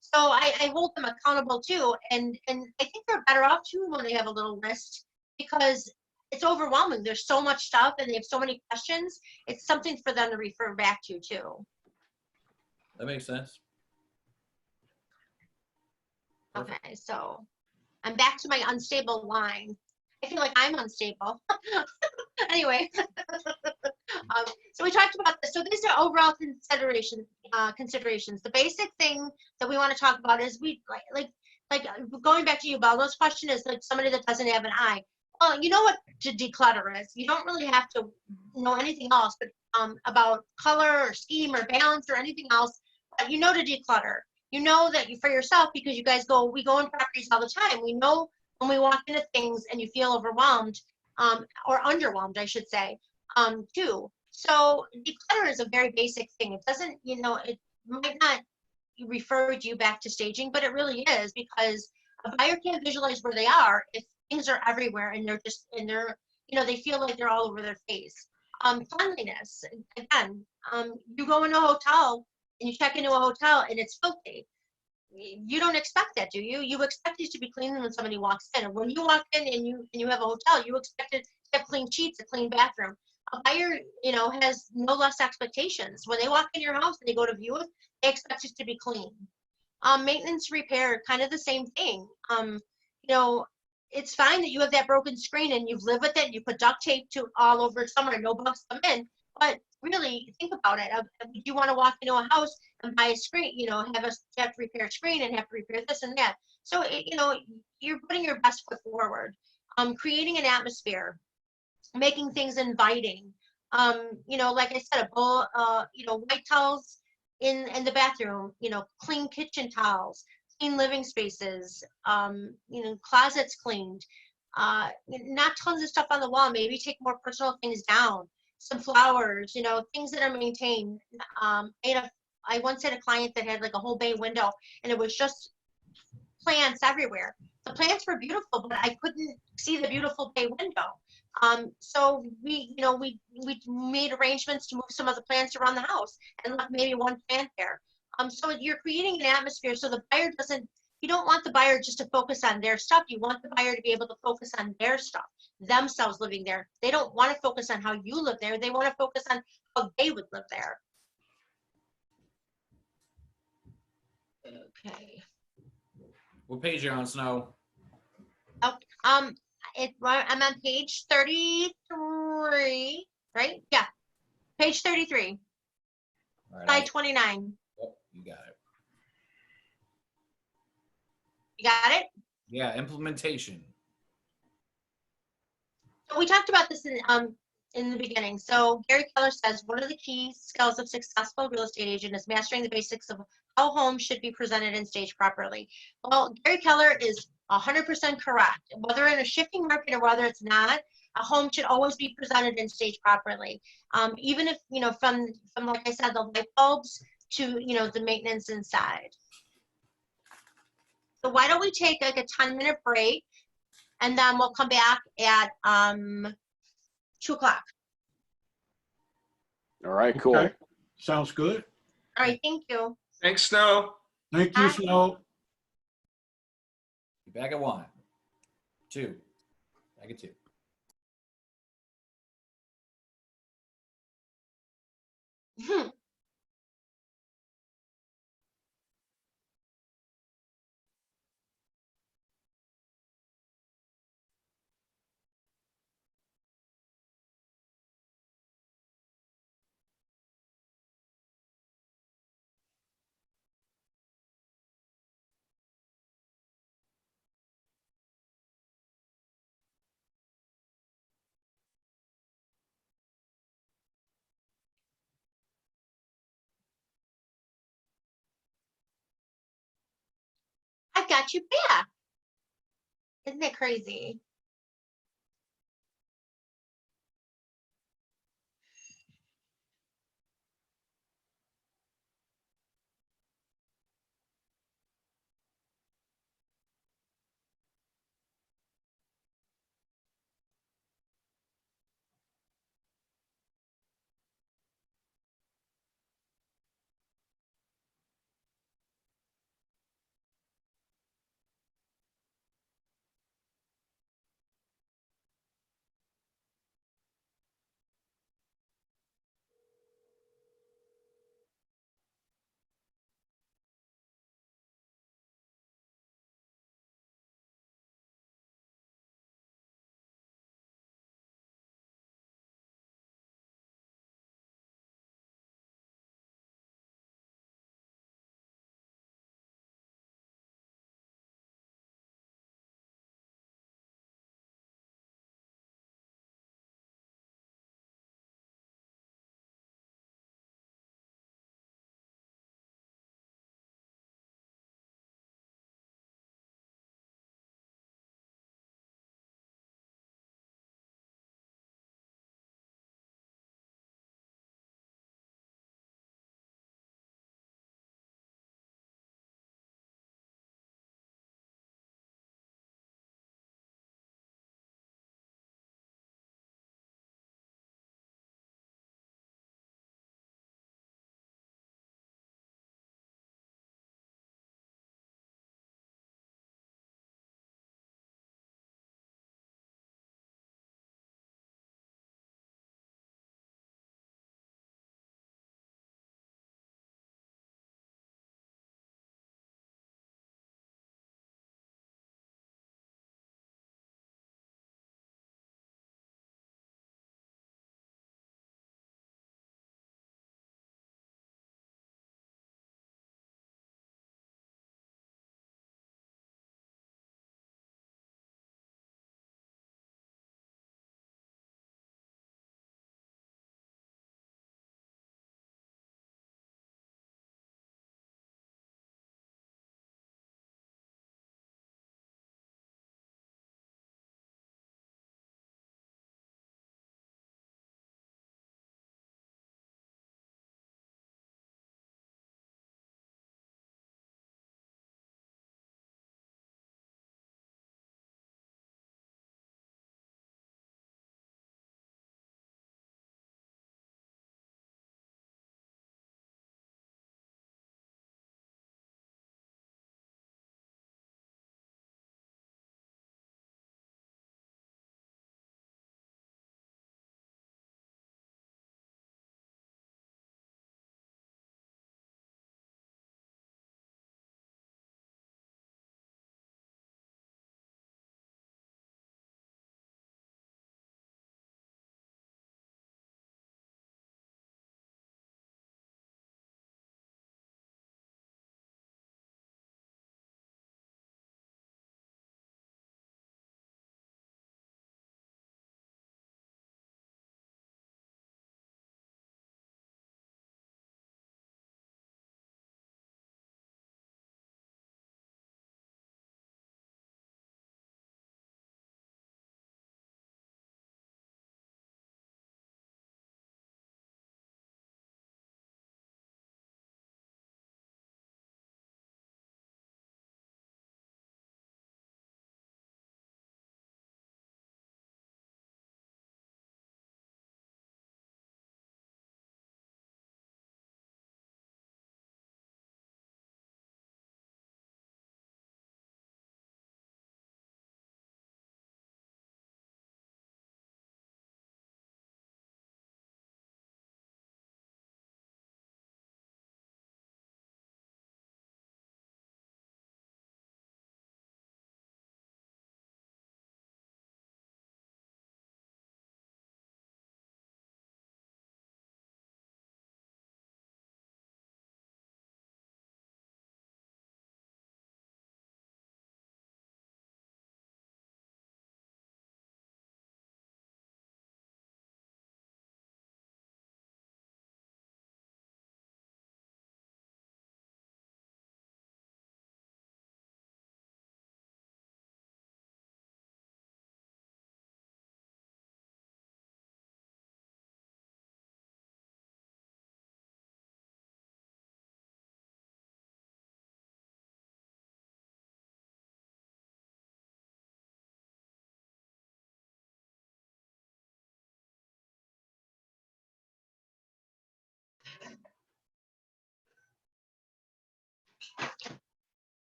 So I hold them accountable too. And I think they're better off too when they have a little list, because it's overwhelming. There's so much stuff and they have so many questions. It's something for them to refer back to too. That makes sense. Okay, so I'm back to my unstable line. I feel like I'm unstable. Anyway, so we talked about this. So these are overall considerations. The basic thing that we want to talk about is like going back to you, Bello's question is like somebody that doesn't have an eye. Well, you know what to declutter is. You don't really have to know anything else, but about color or scheme or balance or anything else, but you know to declutter. You know that you for yourself because we go in properties all the time. We know when we walk into things and you feel overwhelmed, or underwhelmed, I should say, too. So declutter is a very basic thing. It doesn't, it might not refer you back to staging, but it really is because a buyer can't visualize where they are if things are everywhere and they feel like they're all over their face. Cleanliness, again, you go in a hotel and you check into a hotel and it's filthy. You don't expect that, do you? You expect it to be clean when somebody walks in. And when you walk in and you have a hotel, you expect it to have clean sheets, a clean bathroom. A buyer, has no less expectations. When they walk in your house and they go to view it, they expect it to be clean. Maintenance, repair, kind of the same thing. It's fine that you have that broken screen and you've lived with it. You put duct tape to all over it somewhere, no bugs come in. But really, think about it. Do you want to walk into a house and buy a screen? Have to repair a screen and have to repair this and that. So you're putting your best foot forward. Creating an atmosphere, making things inviting. Like I said, a bowl, white towels in the bathroom. Clean kitchen towels, clean living spaces. Closets cleaned. Not tons of stuff on the wall. Maybe take more personal things down. Some flowers, things that are maintained. I once had a client that had like a whole bay window and it was just plants everywhere. The plants were beautiful, but I couldn't see the beautiful bay window. So we made arrangements to move some of the plants around the house and left maybe one plant there. So you're creating an atmosphere so the buyer you don't want the buyer just to focus on their stuff. You want the buyer to be able to focus on their stuff, themselves living there. They don't want to focus on how you live there. They want to focus on how they would live there. Okay. What page are you on, Snow? Oh, I'm on page 33, right? Yeah, page 33, All right, slide 29. oh, you got it. You got it? Yeah, implementation. So we talked about this in the beginning. So Gary Keller says one of the key skills of successful real estate agent is mastering the basics of how homes should be presented and staged properly. Well, Gary Keller is 100% correct. Whether in a shifting market or whether it's not, a home should always be presented and staged properly. Even if, from like I said, the light bulbs to, the maintenance inside. So why don't we take like a 10-minute break and then we'll come back at 2 o'clock. All right, cool. Okay. Sounds good. All right, thank you. Thanks, Snow. Thank you, Bye. Snow. Be back at 1. 2. Back at 2. I got you back. Isn't that crazy?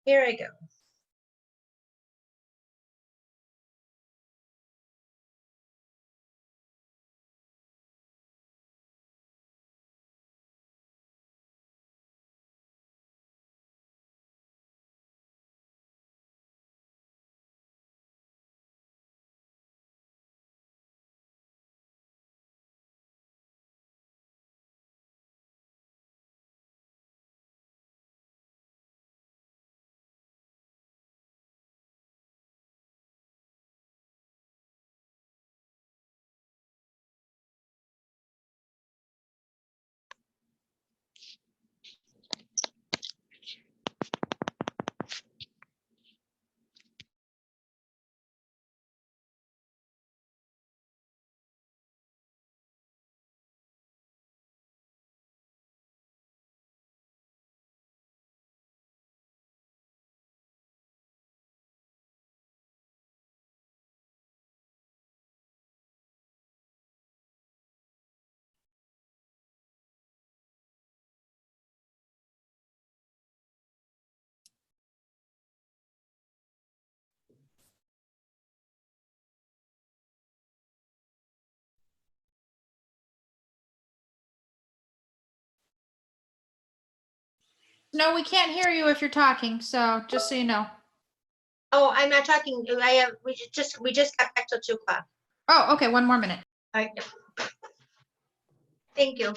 Here I go. No, we can't hear you if you're talking, so just so you know. Oh, I'm not talking. We just got back till 2:00. Oh, okay, one more minute. All right. Thank you.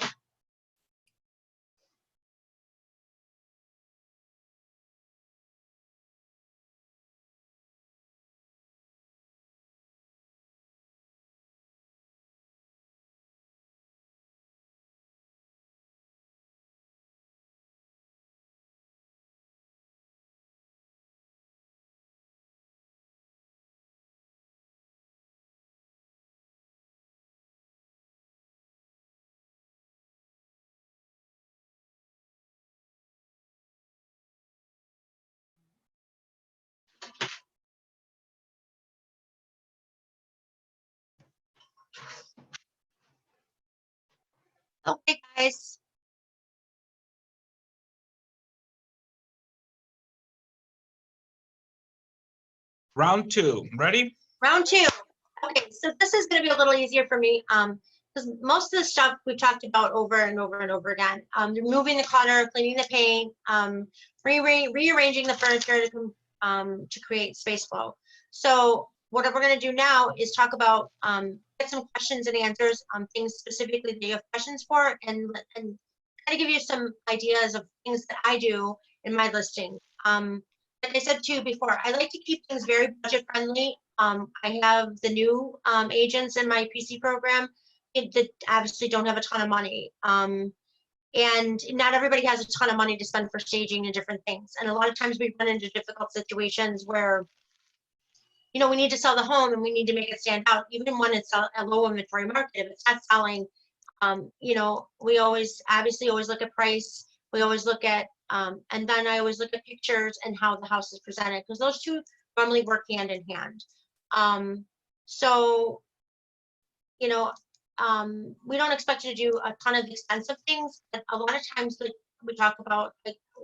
Okay, guys. Round two, ready? Round 2. Okay, so this is going to be a little easier for me, because most of the stuff we talked about over and over and over again. Removing the clutter, cleaning the paint, rearranging the furniture to create space flow. So what we're going to do now is talk about get some questions and answers on things specifically that you have questions for, and kind of give you some ideas of things that I do in my listing. Like I said to you before, I like to keep things very budget friendly. I have the new agents in my PC program that obviously don't have a ton of money. And not everybody has a ton of money to spend for staging and different things. And a lot of times we run into difficult situations where, you know, we need to sell the home and we need to make it stand out, even when it's a low inventory market. If it's not selling, you know, we obviously always look at price. We always look at, and then I always look at pictures and how the house is presented, because those two normally work hand in hand. So, you know, we don't expect you to do a ton of expensive things, but a lot of times like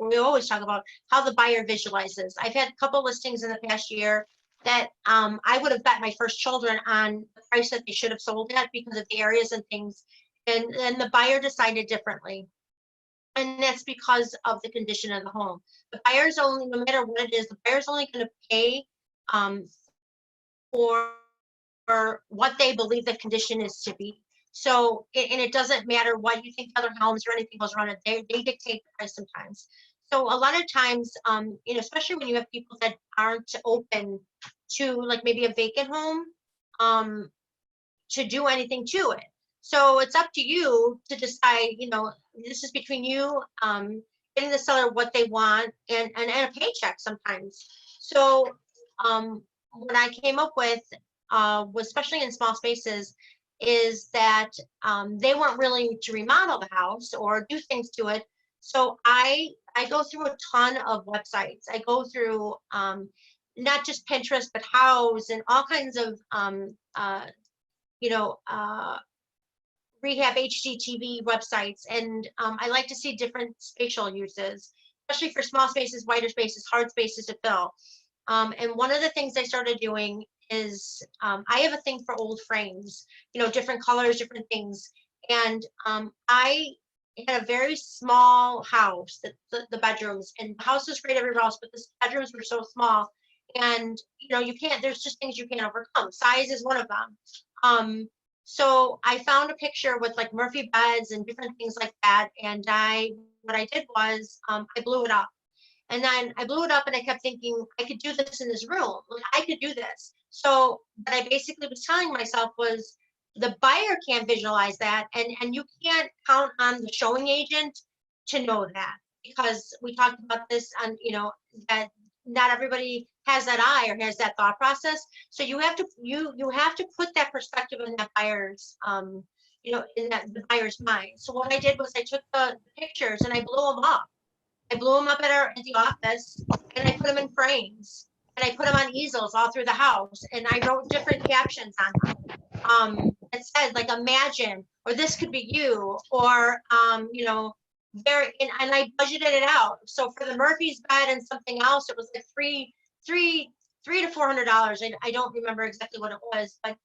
we always talk about how the buyer visualizes. I've had a couple listings in the past year that I would have bet my first children on the price that they should have sold at because of the areas and things, and the buyer decided differently. And that's because of the condition of the home. The buyer's only, no matter what it is, the buyer's only going to pay for what they believe the condition is to be. So, and it doesn't matter what you think other homes or anything goes around it, they dictate the price sometimes. So a lot of times, you know, especially when you have people that aren't open to like maybe a vacant home, to do anything to it. So it's up to you to decide, you know, this is between you, getting the seller what they want and a paycheck sometimes. So what I came up with, was especially in small spaces, is that they weren't willing to remodel the house or do things to it. So I go through a ton of websites. I go through not just Pinterest, but House and all kinds of you know, rehab HGTV websites, and I like to see different spatial uses. especially for small spaces, wider spaces, hard spaces to fill. And one of the things I started doing is I have a thing for old frames, different colors, different things. And I had a very small house, the bedrooms, and the house was great everywhere else, but the bedrooms were so small. And, you can't, there's just things you can't overcome. Size is one of them. So I found a picture with like Murphy beds and different things like that. And what I did was I blew it up. And then I blew it up and I kept thinking I could do this in this room. Like, I could do this. So what I basically was telling myself was the buyer can't visualize that. And you can't count on the showing agent to know that, because we talked about this on, that not everybody has that eye or has that thought process. So you have to put that perspective in that buyer's in the buyer's mind. So what I did was I took the pictures and I blew them up. I blew them up at the office, and I put them in frames, and I put them on easels all through the house, and I wrote different captions on them. It said like, imagine, or this could be you, or very, and I budgeted it out. So for the Murphy's bed and something else, it was like $300 to $400. I don't remember exactly what it was, but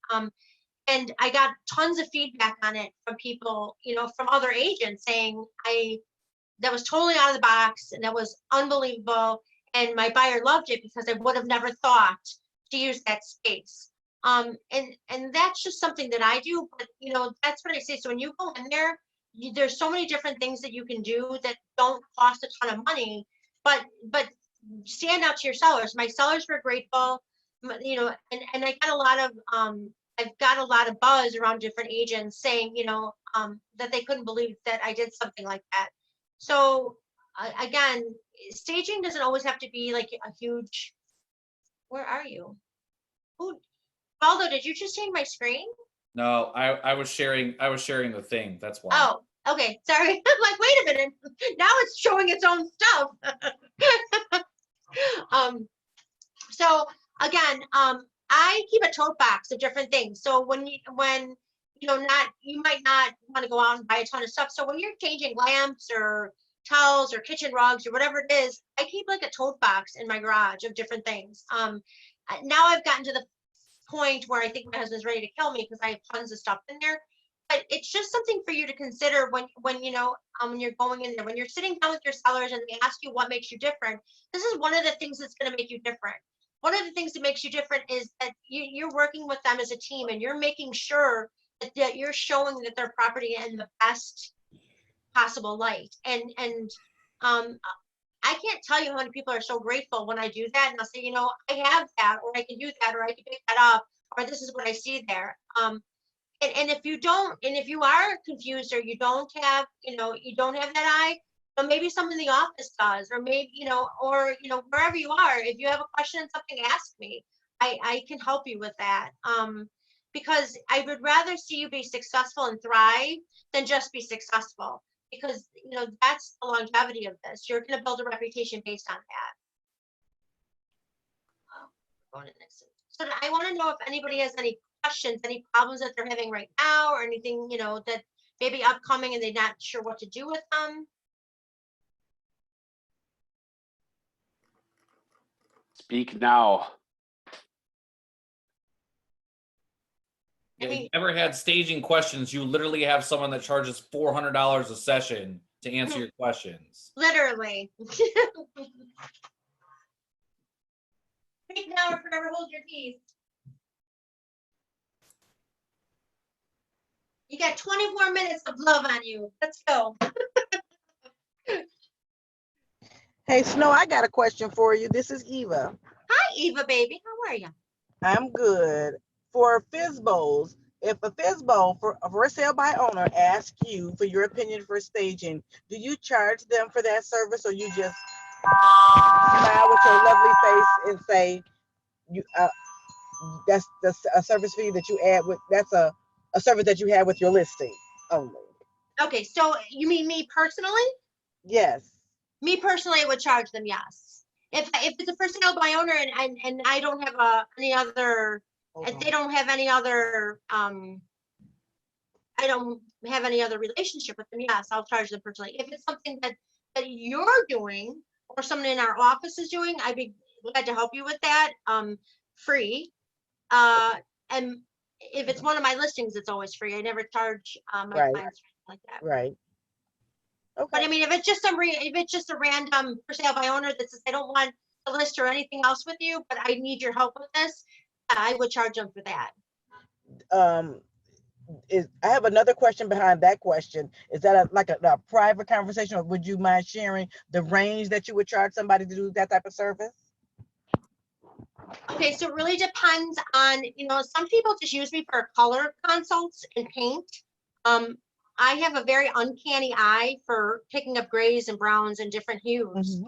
and I got tons of feedback on it from people, from other agents saying that was totally out of the box and that was unbelievable. And my buyer loved it because I would have never thought to use that space. And that's just something that I do, but that's what I say. So when you go in there, there's so many different things that you can do that don't cost a ton of money, but stand out to your sellers. My sellers were grateful, and I got a lot of, I've got a lot of buzz around different agents saying, that they couldn't believe that I did something like that. So again, staging doesn't always have to be like a huge, where are you? Waldo, did you just change my screen? No, I was sharing the thing. That's why. Oh, okay. Sorry. I'm like, wait a minute. Now it's showing its own stuff. So again, I keep a tote box of different things. So when you might not want to go out and buy a ton of stuff. So when you're changing lamps or towels or kitchen rugs or whatever it is, I keep like a tote box in my garage of different things. Now I've gotten to the point where I think my husband's ready to kill me because I have tons of stuff in there. But it's just something for you to consider when you're going in there, when you're sitting down with your sellers and they ask you what makes you different. This is one of the things that's going to make you different. One of the things that makes you different is that you're working with them as a team and you're making sure that you're showing that their property in the best possible light. And I can't tell you how many people are so grateful when I do that. And I'll say, I have that, or I can do that, or I can pick that up, or this is what I see there. And if you are confused or you don't have that eye, so maybe someone in the office does, or maybe, or wherever you are, if you have a question on something, ask me. I can help you with that. Because I would rather see you be successful and thrive than just be successful, because that's the longevity of this. You're going to build a reputation based on that. So I want to know if anybody has any questions, any problems that they're having right now, or anything that maybe upcoming and they're not sure what to do with them. Speak now. If you've ever had staging questions, you literally have someone that charges $400 a session to answer your questions. Literally. Speak now or forever hold your peace. You got 24 minutes of love on you. Let's go. Hey, Snow, I got a question for you. This is Eva. Hi, Eva, baby. How are you? I'm good. For FSBOs, if a FSBO for a sale by owner asks you for your opinion for staging, do you charge them for that service, or you just smile with your lovely face and say, that's a service fee that you add with, that's a service that you have with your listing only? Okay, so you mean me personally? Yes. Me personally, I would charge them, yes. If it's a for sale by owner and I don't have any other, if they don't have any other, I don't have any other relationship with them, yes, I'll charge them personally. If it's something that you're doing, or someone in our office is doing, I'd be glad to help you with that, free. And if it's one of my listings, it's always free. I never charge my Right. clients like that. Right. But Okay. I mean, if it's just a random for sale by owner that says, I don't want a list or anything else with you, but I need your help with this, I would charge them for that. I have another question behind that question. Is that like a private conversation, or would you mind sharing the range that you would charge somebody to do that type of service? Okay, so it really depends on, some people just use me for color consults and paint. I have a very uncanny eye for picking up grays and browns and different hues.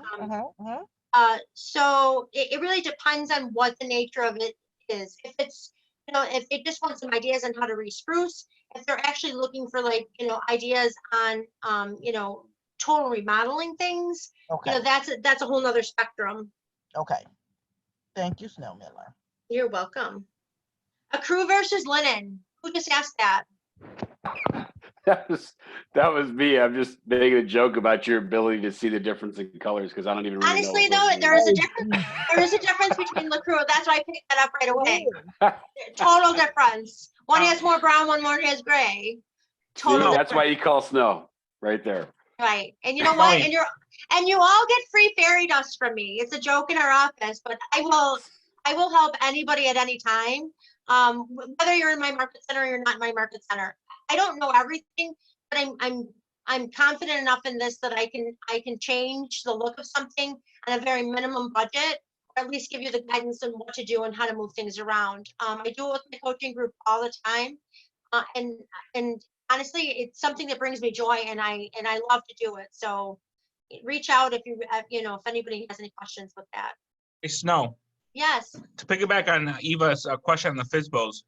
So it really depends on what the nature of it is. If it's, if they just want some ideas on how to re-spruce, if they're actually looking for ideas on, total remodeling things, Okay. that's a whole nother spectrum. Okay. Thank you, Snow Miller. You're welcome. A crew versus linen. Who just asked that? That was me. I'm just making a joke about your ability to see the difference in colors because I don't even really Honestly, know. though, there is a difference. There is a difference between the crew. That's why I picked that up right away. Total difference. One has more brown, one more has gray. Total. See, that's why you call Snow right there. Right. And you know what? And you all get free fairy dust from me. It's a joke in our office, but I will help anybody at any time. Whether you're in my market center or you're not in my market center. I don't know everything, but I'm confident enough in this that I can change the look of something on a very minimum budget, or at least give you the guidance on what to do and how to move things around. I do it with my coaching group all the time, and honestly, it's something that brings me joy, and I love to do it. So reach out if if anybody has any questions with that. Hey, Snow. Yes. To piggyback on Eva's question on the FISBOs,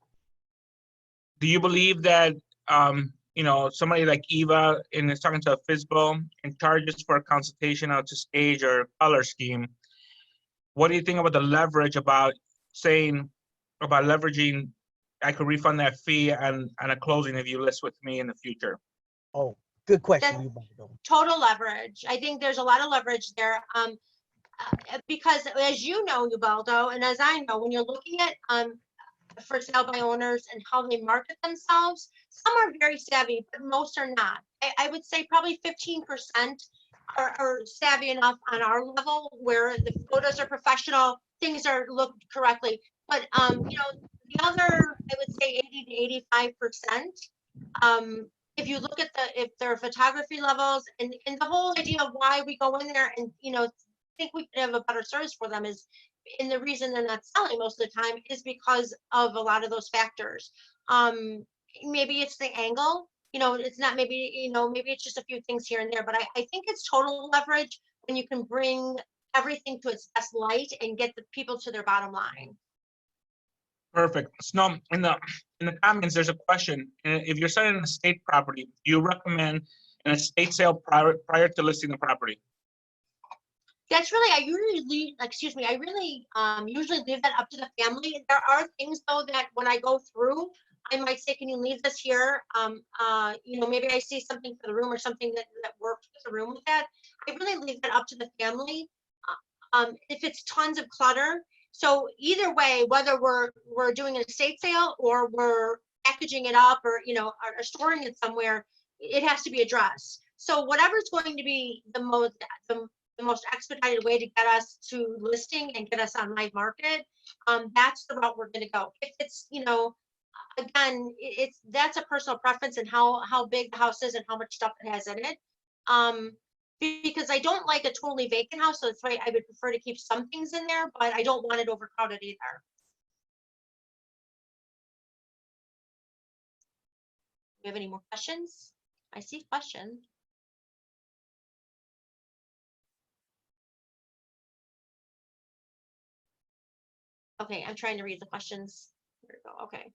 do you believe that somebody like Eva is talking to a FISBO and charges for a consultation or to stage or color scheme? What do you think about the leverage about leveraging? I could refund that fee and a closing if you list with me in the future. Oh, good question. Total leverage. I think there's a lot of leverage there. Because as you know, Ubaldo, and as I know, when you're looking at for sale by owners and how they market themselves, some are very savvy, but most are not. I would say probably 15% are savvy enough on our level where the photos are professional, things are looked correctly. But the other, I would say 80 to 85%. If you look at if their photography levels and the whole idea of why we go in there and think we could have a better service for them is, and the reason they're not selling most of the time is because of a lot of those factors. Maybe it's the angle, it's not, maybe it's just a few things here and there, but I think it's total leverage when you can bring everything to its best light and get the people to their bottom line. Perfect. Snow, in the comments, there's a question. If you're selling an estate property, do you recommend an estate sale prior to listing the property? That's really, I usually leave that up to the family. There are things though that when I go through, I might say, can you leave this here? Maybe I see something for the room or something that works with the room with that. I really leave that up to the family. If it's tons of clutter. So either way, whether we're doing an estate sale or we're packaging it up or, or storing it somewhere, it has to be addressed. So whatever's going to be the most expedited way to get us to listing and get us on live market, that's the route we're going to go. If it's, again, that's a personal preference and how big the house is and how much stuff it has in it. Because I don't like a totally vacant house, so that's why I would prefer to keep some things in there, but I don't want it overcrowded either. Do you have any more questions? I see questions. Okay, I'm trying to read the questions. Here we go. Okay.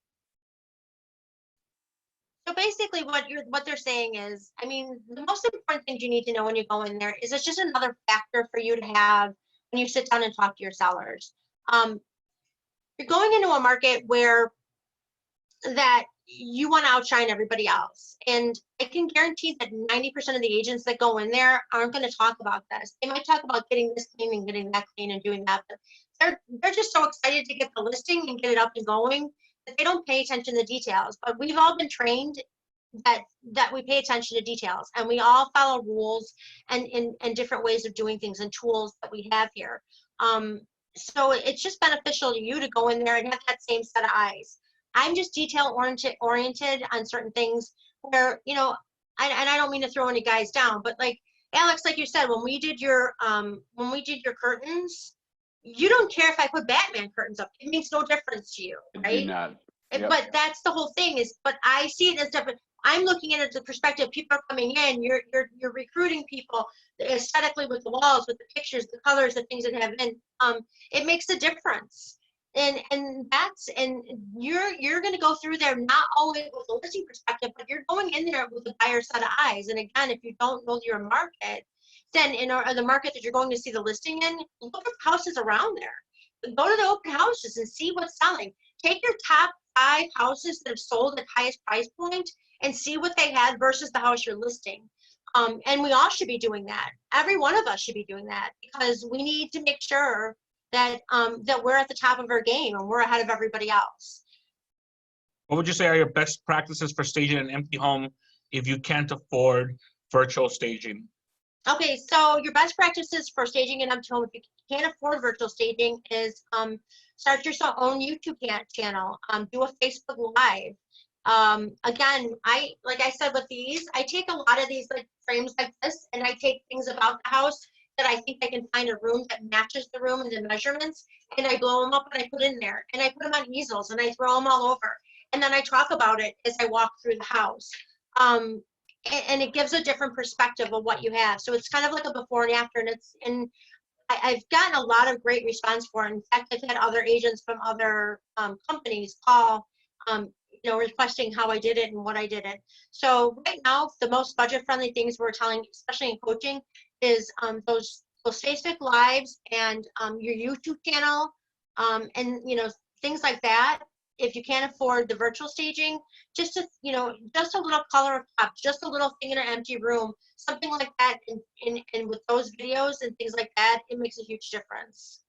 So basically what they're saying is, I mean, the most important thing you need to know when you go in there is it's just another factor for you to have when you sit down and talk to your sellers. You're going into a market where that you want to outshine everybody else. And I can guarantee that 90% of the agents that go in there aren't going to talk about this. They might talk about getting this clean and getting that clean and doing that, but they're just so excited to get the listing and get it up and going that they don't pay attention to the details. But we've all been trained that we pay attention to details, and we all follow rules and different ways of doing things and tools that we have here. So it's just beneficial to you to go in there and have that same set of eyes. I'm just detail oriented on certain things where, you know, and I don't mean to throw any guys down, but like Alex, like you said, when we did your curtains, you don't care if I put Batman curtains up. It makes no difference to you, right? Do not. Yep. But that's the whole thing is, but I see it as different. I'm looking at it as the perspective. People are coming in. You're recruiting people aesthetically with the walls, with the pictures, the colors, the things that have been. It makes a difference, and you're going to go through there not always with a listing perspective, but you're going in there with a buyer set of eyes. And again, if you don't know your market, then in the market that you're going to see the listing in, look at houses around there. Go to the open houses and see what's selling. Take your top 5 houses that have sold at highest price point and see what they had versus the house you're listing. And we all should be doing that. Every one of us should be doing that because we need to make sure that that we're at the top of our game and we're ahead of everybody else. What would you say are your best practices for staging an empty home if you can't afford virtual staging? Okay, so your best practices for staging an empty home if you can't afford virtual staging is start your own YouTube channel, do a Facebook Live. Again, like I said with these, I take a lot of these like frames like this, and I take things about the house that I think I can find a room that matches the room and the measurements, and I blow them up and I put in there, and I put them on easels and I throw them all over, and then I talk about it as I walk through the house. And it gives a different perspective of what you have. So it's kind of like a before and after, and I've gotten a lot of great response for it. In fact, I've had other agents from other companies call, you know, requesting how I did it and what I did it. So right now, the most budget-friendly things we're telling, especially in coaching, is those Facebook Lives and your YouTube channel, and you know, things like that. If you can't afford the virtual staging, just a little color of top, just a little thing in an empty room, something like that, and with those videos and things like that, it makes a huge difference.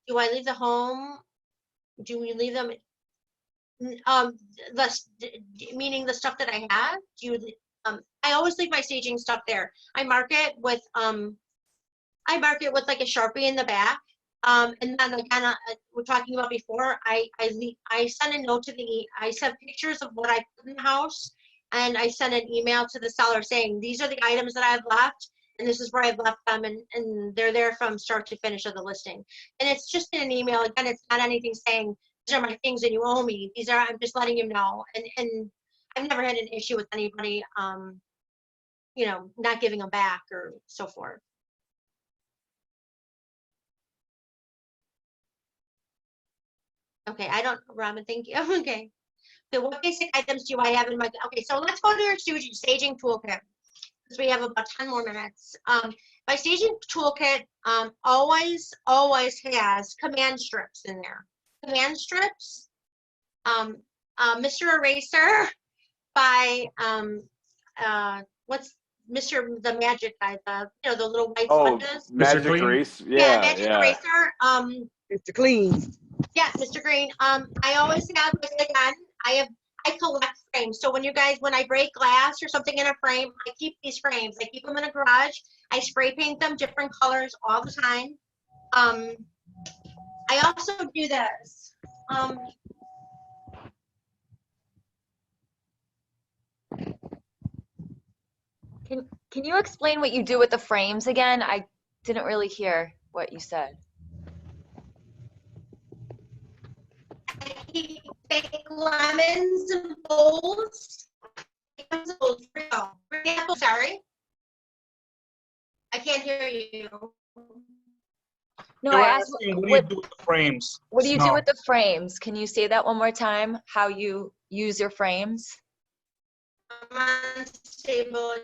Do I leave the home? Do we leave them? Meaning the stuff that I have. I always leave my staging stuff there. I mark it with like a Sharpie in the back. And then again, we're talking about before, I send a note I send pictures of what I put in the house, and I send an email to the seller saying, these are the items that I've left, and this is where I've left them, and they're there from start to finish of the listing. And it's just in an email. Again, it's not anything saying, these are my things and you owe me. I'm just letting you know. And I've never had an issue with anybody, you know, not giving them back or so forth. Okay, Robin, thank you. Okay. So what basic items do I have in my, okay, so let's go to your staging toolkit, because we have about 10 more minutes. My staging toolkit always has command strips in there. Command strips, Mr. Eraser by, what's the magic guy, the little white sponges. Magic Erase. Yeah, Magic Eraser. Mr. Clean. Yeah, Mr. Green. I always have, again, I collect frames. So when I break glass or something in a frame, I keep these frames. I keep them in a garage. I spray paint them different colors all the time. I also do this. Can you explain what you do with the frames again? I didn't really hear what you said. I keep fake lemons and bowls. For example, sorry. I can't hear you. No, They were I asked, asking, what do you do with the frames? what do you do Snow. with the frames? Can you say that one more time? How you use your frames? Unstable.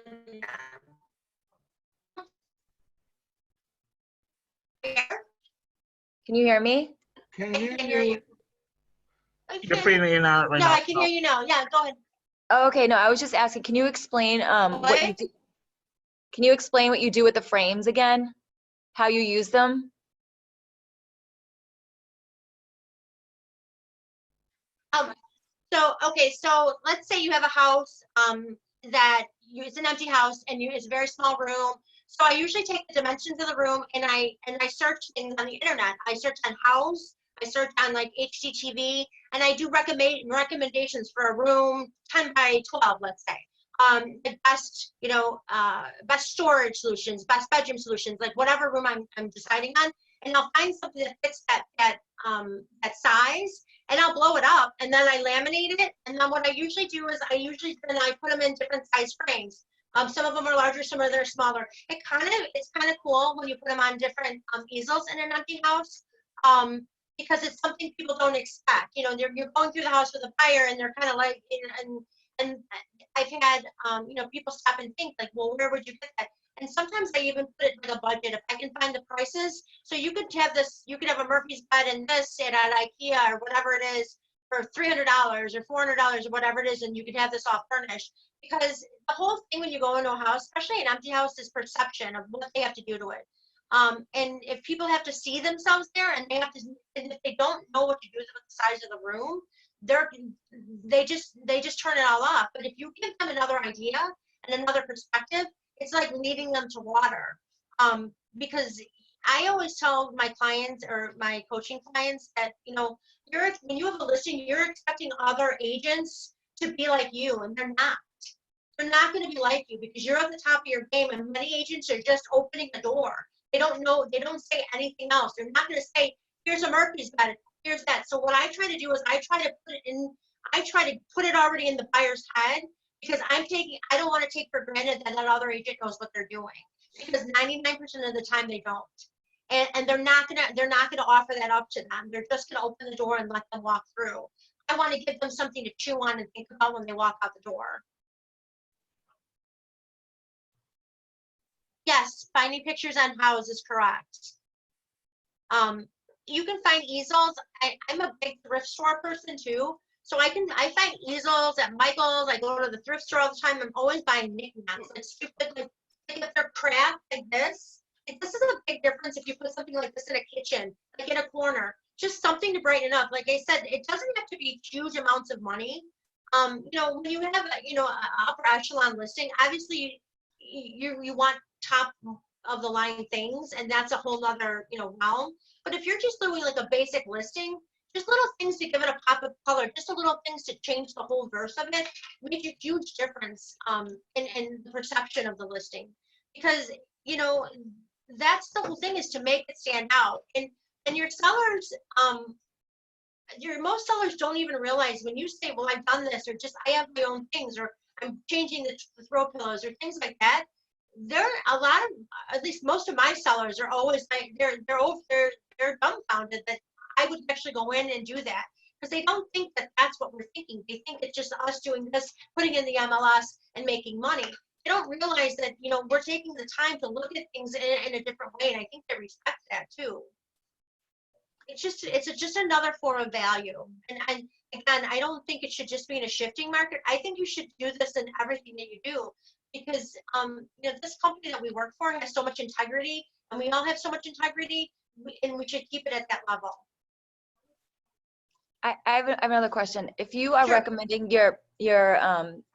Can you hear me? Can't I hear can hear you. You're fading in and out right No, now. I can hear you now. Yeah, go ahead. Okay, no, I was just asking, can you explain what you What? do? Can you explain what you do with the frames again? How you use them? Okay, so let's say you have a house that it's an empty house and it's a very small room. So I usually take the dimensions of the room and I search things on the internet. I search on house, I search on like HGTV, and I do recommendations for a room 10 by 12, let's say. The best, best storage solutions, best bedroom solutions, like whatever room I'm deciding on, and I'll find something that fits that size, and I'll blow it up, and then I laminate it, and then what I usually do is I put them in different size frames. Some of them are larger, some of them are smaller. It's kind of cool when you put them on different easels in an empty house, because it's something people don't expect. You're going through the house with a fire, and they're kind of like, and I've had people stop and think like, well, where would you get that? And sometimes I even put it in like a budget if I can find the prices. So you could have a Murphy's bed and this at IKEA or whatever it is for $300 or $400 or whatever it is, and you could have this all furnished. Because the whole thing when you go into a house, especially an empty house, is perception of what they have to do to it. And if people have to see themselves there, and if they don't know what to do with the size of the room, they just turn it all off. But if you give them another idea and another perspective, it's like leading them to water. Because I always tell my clients or my coaching clients that, when you have a listing, you're expecting other agents to be like you, and they're not. They're not going to be like you because you're at the top of your game, and many agents are just opening the door. They don't know, they don't say anything else. They're not going to say, here's a Murphy's bed, here's that. So what I try to do is I try to put it already in the buyer's head, because I don't want to take for granted that other agent knows what they're doing, because 99% of the time they don't. And they're not gonna offer that up to them. They're just gonna open the door and let them walk through. I want to give them something to chew on and think about when they walk out the door. Yes, finding pictures on house is correct. You can find easels. I'm a big thrift store person too. So I find easels at Michael's. I go to the thrift store all the time. I'm always buying knickknacks. It's stupid, like if they're craft like this. This is a big difference if you put something like this in a kitchen, like in a corner. Just something to brighten up. Like I said, it doesn't have to be huge amounts of money. When you have an upper echelon listing, obviously you want top of the line things, and that's a whole other realm. But if you're just doing like a basic listing, just little things to give it a pop of color, just a little things to change the whole verse of it, make a huge difference in the perception of the listing. Because that's the whole thing, is to make it stand out. And your sellers, most sellers don't even realize when you say, well, I've done this, or just I have my own things, or I'm changing the throw pillows, or things like that. At least most of my sellers are always like, they're dumbfounded that I would actually go in and do that, because they don't think that that's what we're thinking. They think it's just us doing this, putting in the MLS and making money. They don't realize that we're taking the time to look at things in a different way, and I think they respect that too. It's just another form of value, and again, I don't think it should just be in a shifting market. I think you should do this in everything that you do, because this company that we work for has so much integrity, and we all have so much integrity, and we should keep it at that level. I have another question. If you are Sure. recommending your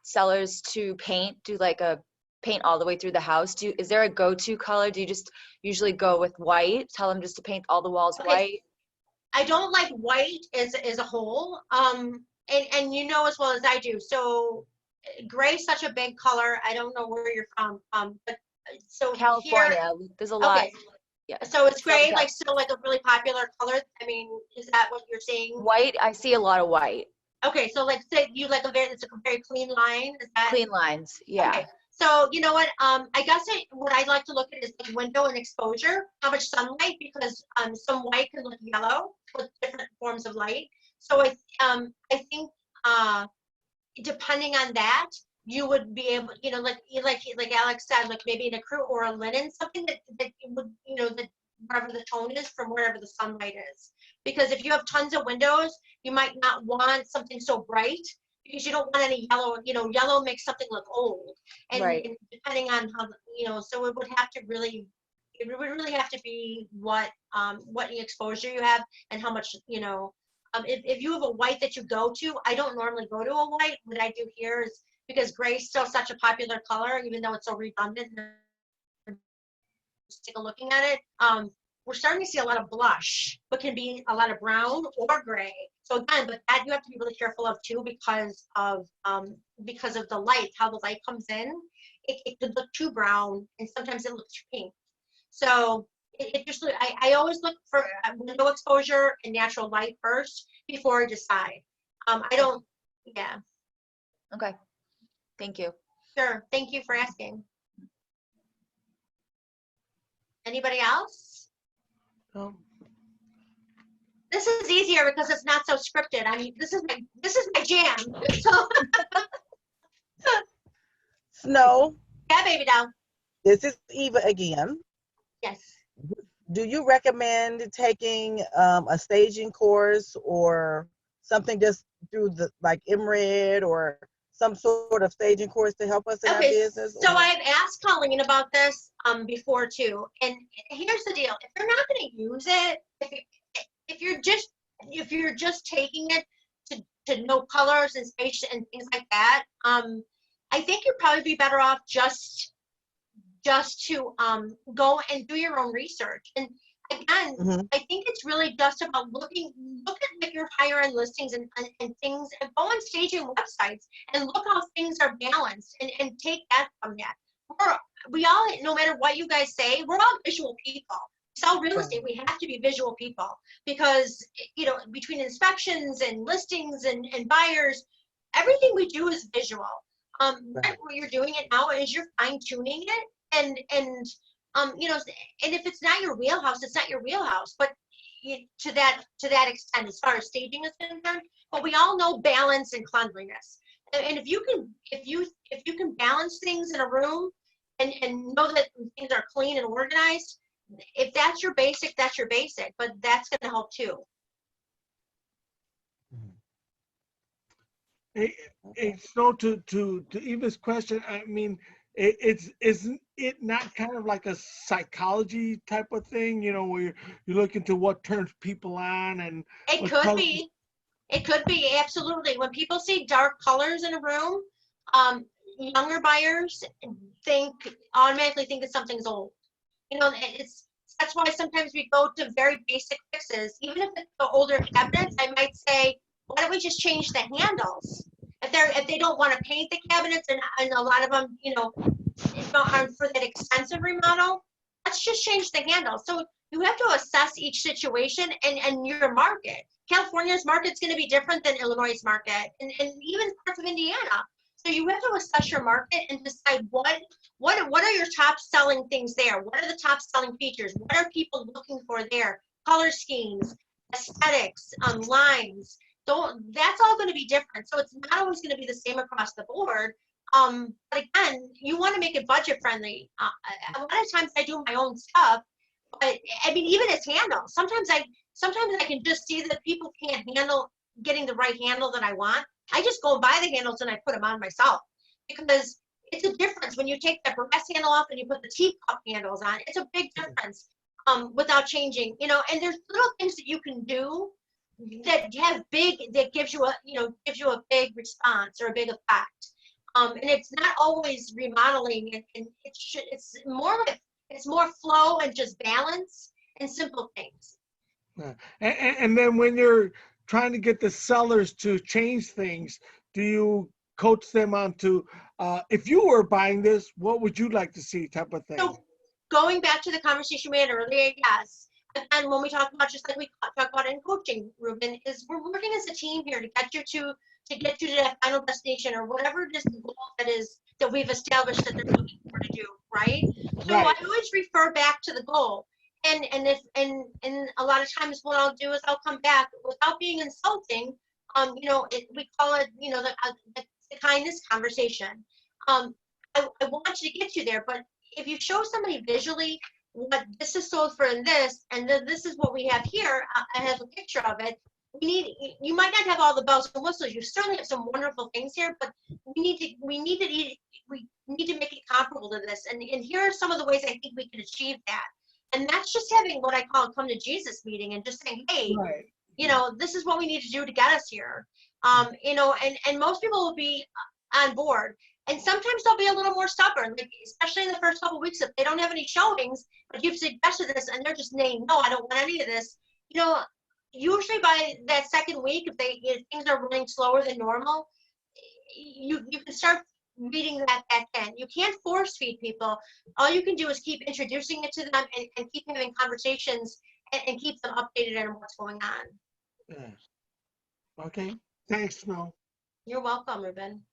sellers to do like a paint all the way through the house, is there a go-to color? Do you just usually go with white? Tell them just to paint all the walls white? I don't like white as a whole, and as well as I do. So gray is such a big color. I don't know where you're from, but so California, here, there's a lot. okay. Yeah. So it's gray, Southern like still like a really popular color. I mean, is that what you're seeing? White, I see a lot of white. Okay, so like say you like it's a very clean line. Is that Clean lines, yeah. Okay. So you know what? I guess what I'd like to look at is the window and exposure, how much sunlight, because some white can look yellow with different forms of light. So I think depending on that, you would be able, like Alex said, like maybe in a crew or a linen, something that would wherever the tone is from wherever the sunlight is. Because if you have tons of windows, you might not want something so bright because you don't want any yellow. Yellow makes something look old. And, Right. and depending on how, so it would have to really, it would really have to be what exposure you have and how much, if you have a white that you go to, I don't normally go to a white. What I do here is, because gray is still such a popular color, even though it's so redundant, just take a looking at it, we're starting to see a lot of blush, but can be a lot of brown or gray. So again, but that you have to be really careful of too, because of the light, how the light comes in. It could look too brown, and sometimes it looks too pink. So it just, I always look for window exposure and natural light first before I decide. Yeah. Okay. Thank you. Sure. Thank you for asking. Anybody else? This is easier because it's not so scripted. I mean, this is my jam. So Snow, yeah, baby doll. this is Eva again. Yes. Do you recommend taking a staging course or something just through the like MRED or some sort of staging course to help us in our business? So I've asked Colleen about this before too, and here's the deal: if you're not going to use it, if you're just taking it to know colors and space and things like that, I think you'd probably be better off just to go and do your own research. And again, I think it's really just about look at like your higher end listings and things, and go on staging websites and look how things are balanced and take that from that. We all, no matter what you guys say, we're all visual people. Sell real estate, we have to be visual people, because between inspections and listings and buyers, everything we do is visual. What you're doing it now is you're fine tuning it, and if it's not your wheelhouse, it's not your wheelhouse. But to that extent, as far as staging is concerned, but we all know balance and cleanliness. And if you can balance things in a room and know that things are clean and organized, if that's your basic, that's your basic. But that's going to help too. Hey, Snow, to Eva's question, I mean, isn't it not kind of like a psychology type of thing, where you're looking to what turns people on and it could be. It could be, absolutely. When people see dark colors in a room, younger buyers automatically think that something's old. That's why sometimes we go to very basic fixes. Even if it's the older cabinets, I might say, why don't we just change the handles? If they don't want to paint the cabinets, and a lot of them, aren't for that expensive remodel, let's just change the handle. So you have to assess each situation and your market. California's market's going to be different than Illinois' market, and even parts of Indiana. So you have to assess your market and decide what are your top selling things there? What are the top selling features? What are people looking for there? Color schemes, aesthetics, lines. So that's all going to be different. So it's not always going to be the same across the board. But again, you want to make it budget friendly. A lot of times I do my own stuff, but I mean, even as handles, sometimes I can just see that people can't handle getting the right handle that I want. I just go and buy the handles and I put them on myself, because it's a difference when you take the brass handle off and you put the teacup handles on. It's a big difference without changing, and there's little things that you can do that gives you a big response or a big effect. And it's not always remodeling, and it's more flow and just balance and simple things. And then when you're trying to get the sellers to change things, do you coach them onto, if you were buying this, what would you like to see type of thing? So going back to the conversation we had earlier, yes. And when we talk about, just like we talk about in coaching, Ruben, is we're working as a team here to get you to that final destination, or whatever it is, the goal that we've established that they're looking for to do, right? So Right. I always refer back to the goal. And a lot of times what I'll do is I'll come back without being insulting. We call it, the kindness conversation. I want you to get you there, but if you show somebody visually what this is sold for in this, and then this is what we have here. I have a picture of it. You might not have all the bells and whistles. You certainly have some wonderful things here, but we need to make it comparable to this. And here are some of the ways I think we can achieve that. And that's just having what I call a come to Jesus meeting and just saying, hey, Right. you know, this is what we need to do to get us here. You know, and most people will be on board. And sometimes they'll be a little more stubborn, like, especially in the first couple of weeks if they don't have any showings, but you've suggested this and they're just saying, no, I don't want any of this. You know, usually by that second week, if things are running slower than normal, you can start reading that back in. You can't force feed people. All you can do is keep introducing it to them and keep having conversations and keep them updated on what's going on. Yeah. Okay. Thanks, Snow. You're welcome, Ruben.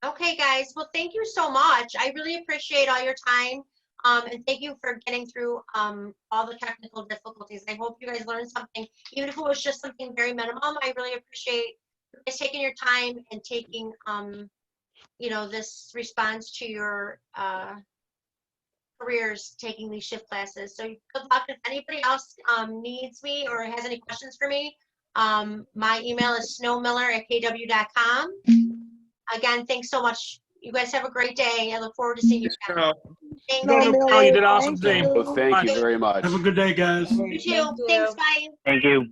Okay, guys. Well, thank you so much. I really appreciate all your time. And thank you for getting through all the technical difficulties. I hope you guys learned something, even if it was just something very minimum. I really appreciate you guys taking your time and taking, you know, this response to your careers, taking these shift classes. So good luck. If anybody else needs me or has any questions for me, my email is snowmiller@kw.com. Again, thanks so much. You guys have a great day. I look forward to seeing you again. Thank No, you. no, Oh, you did awesome Thank today. you. Well, thank you very much. Have a good day, guys. You too. Thank you. Thanks. Bye. Thank you.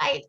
Bye.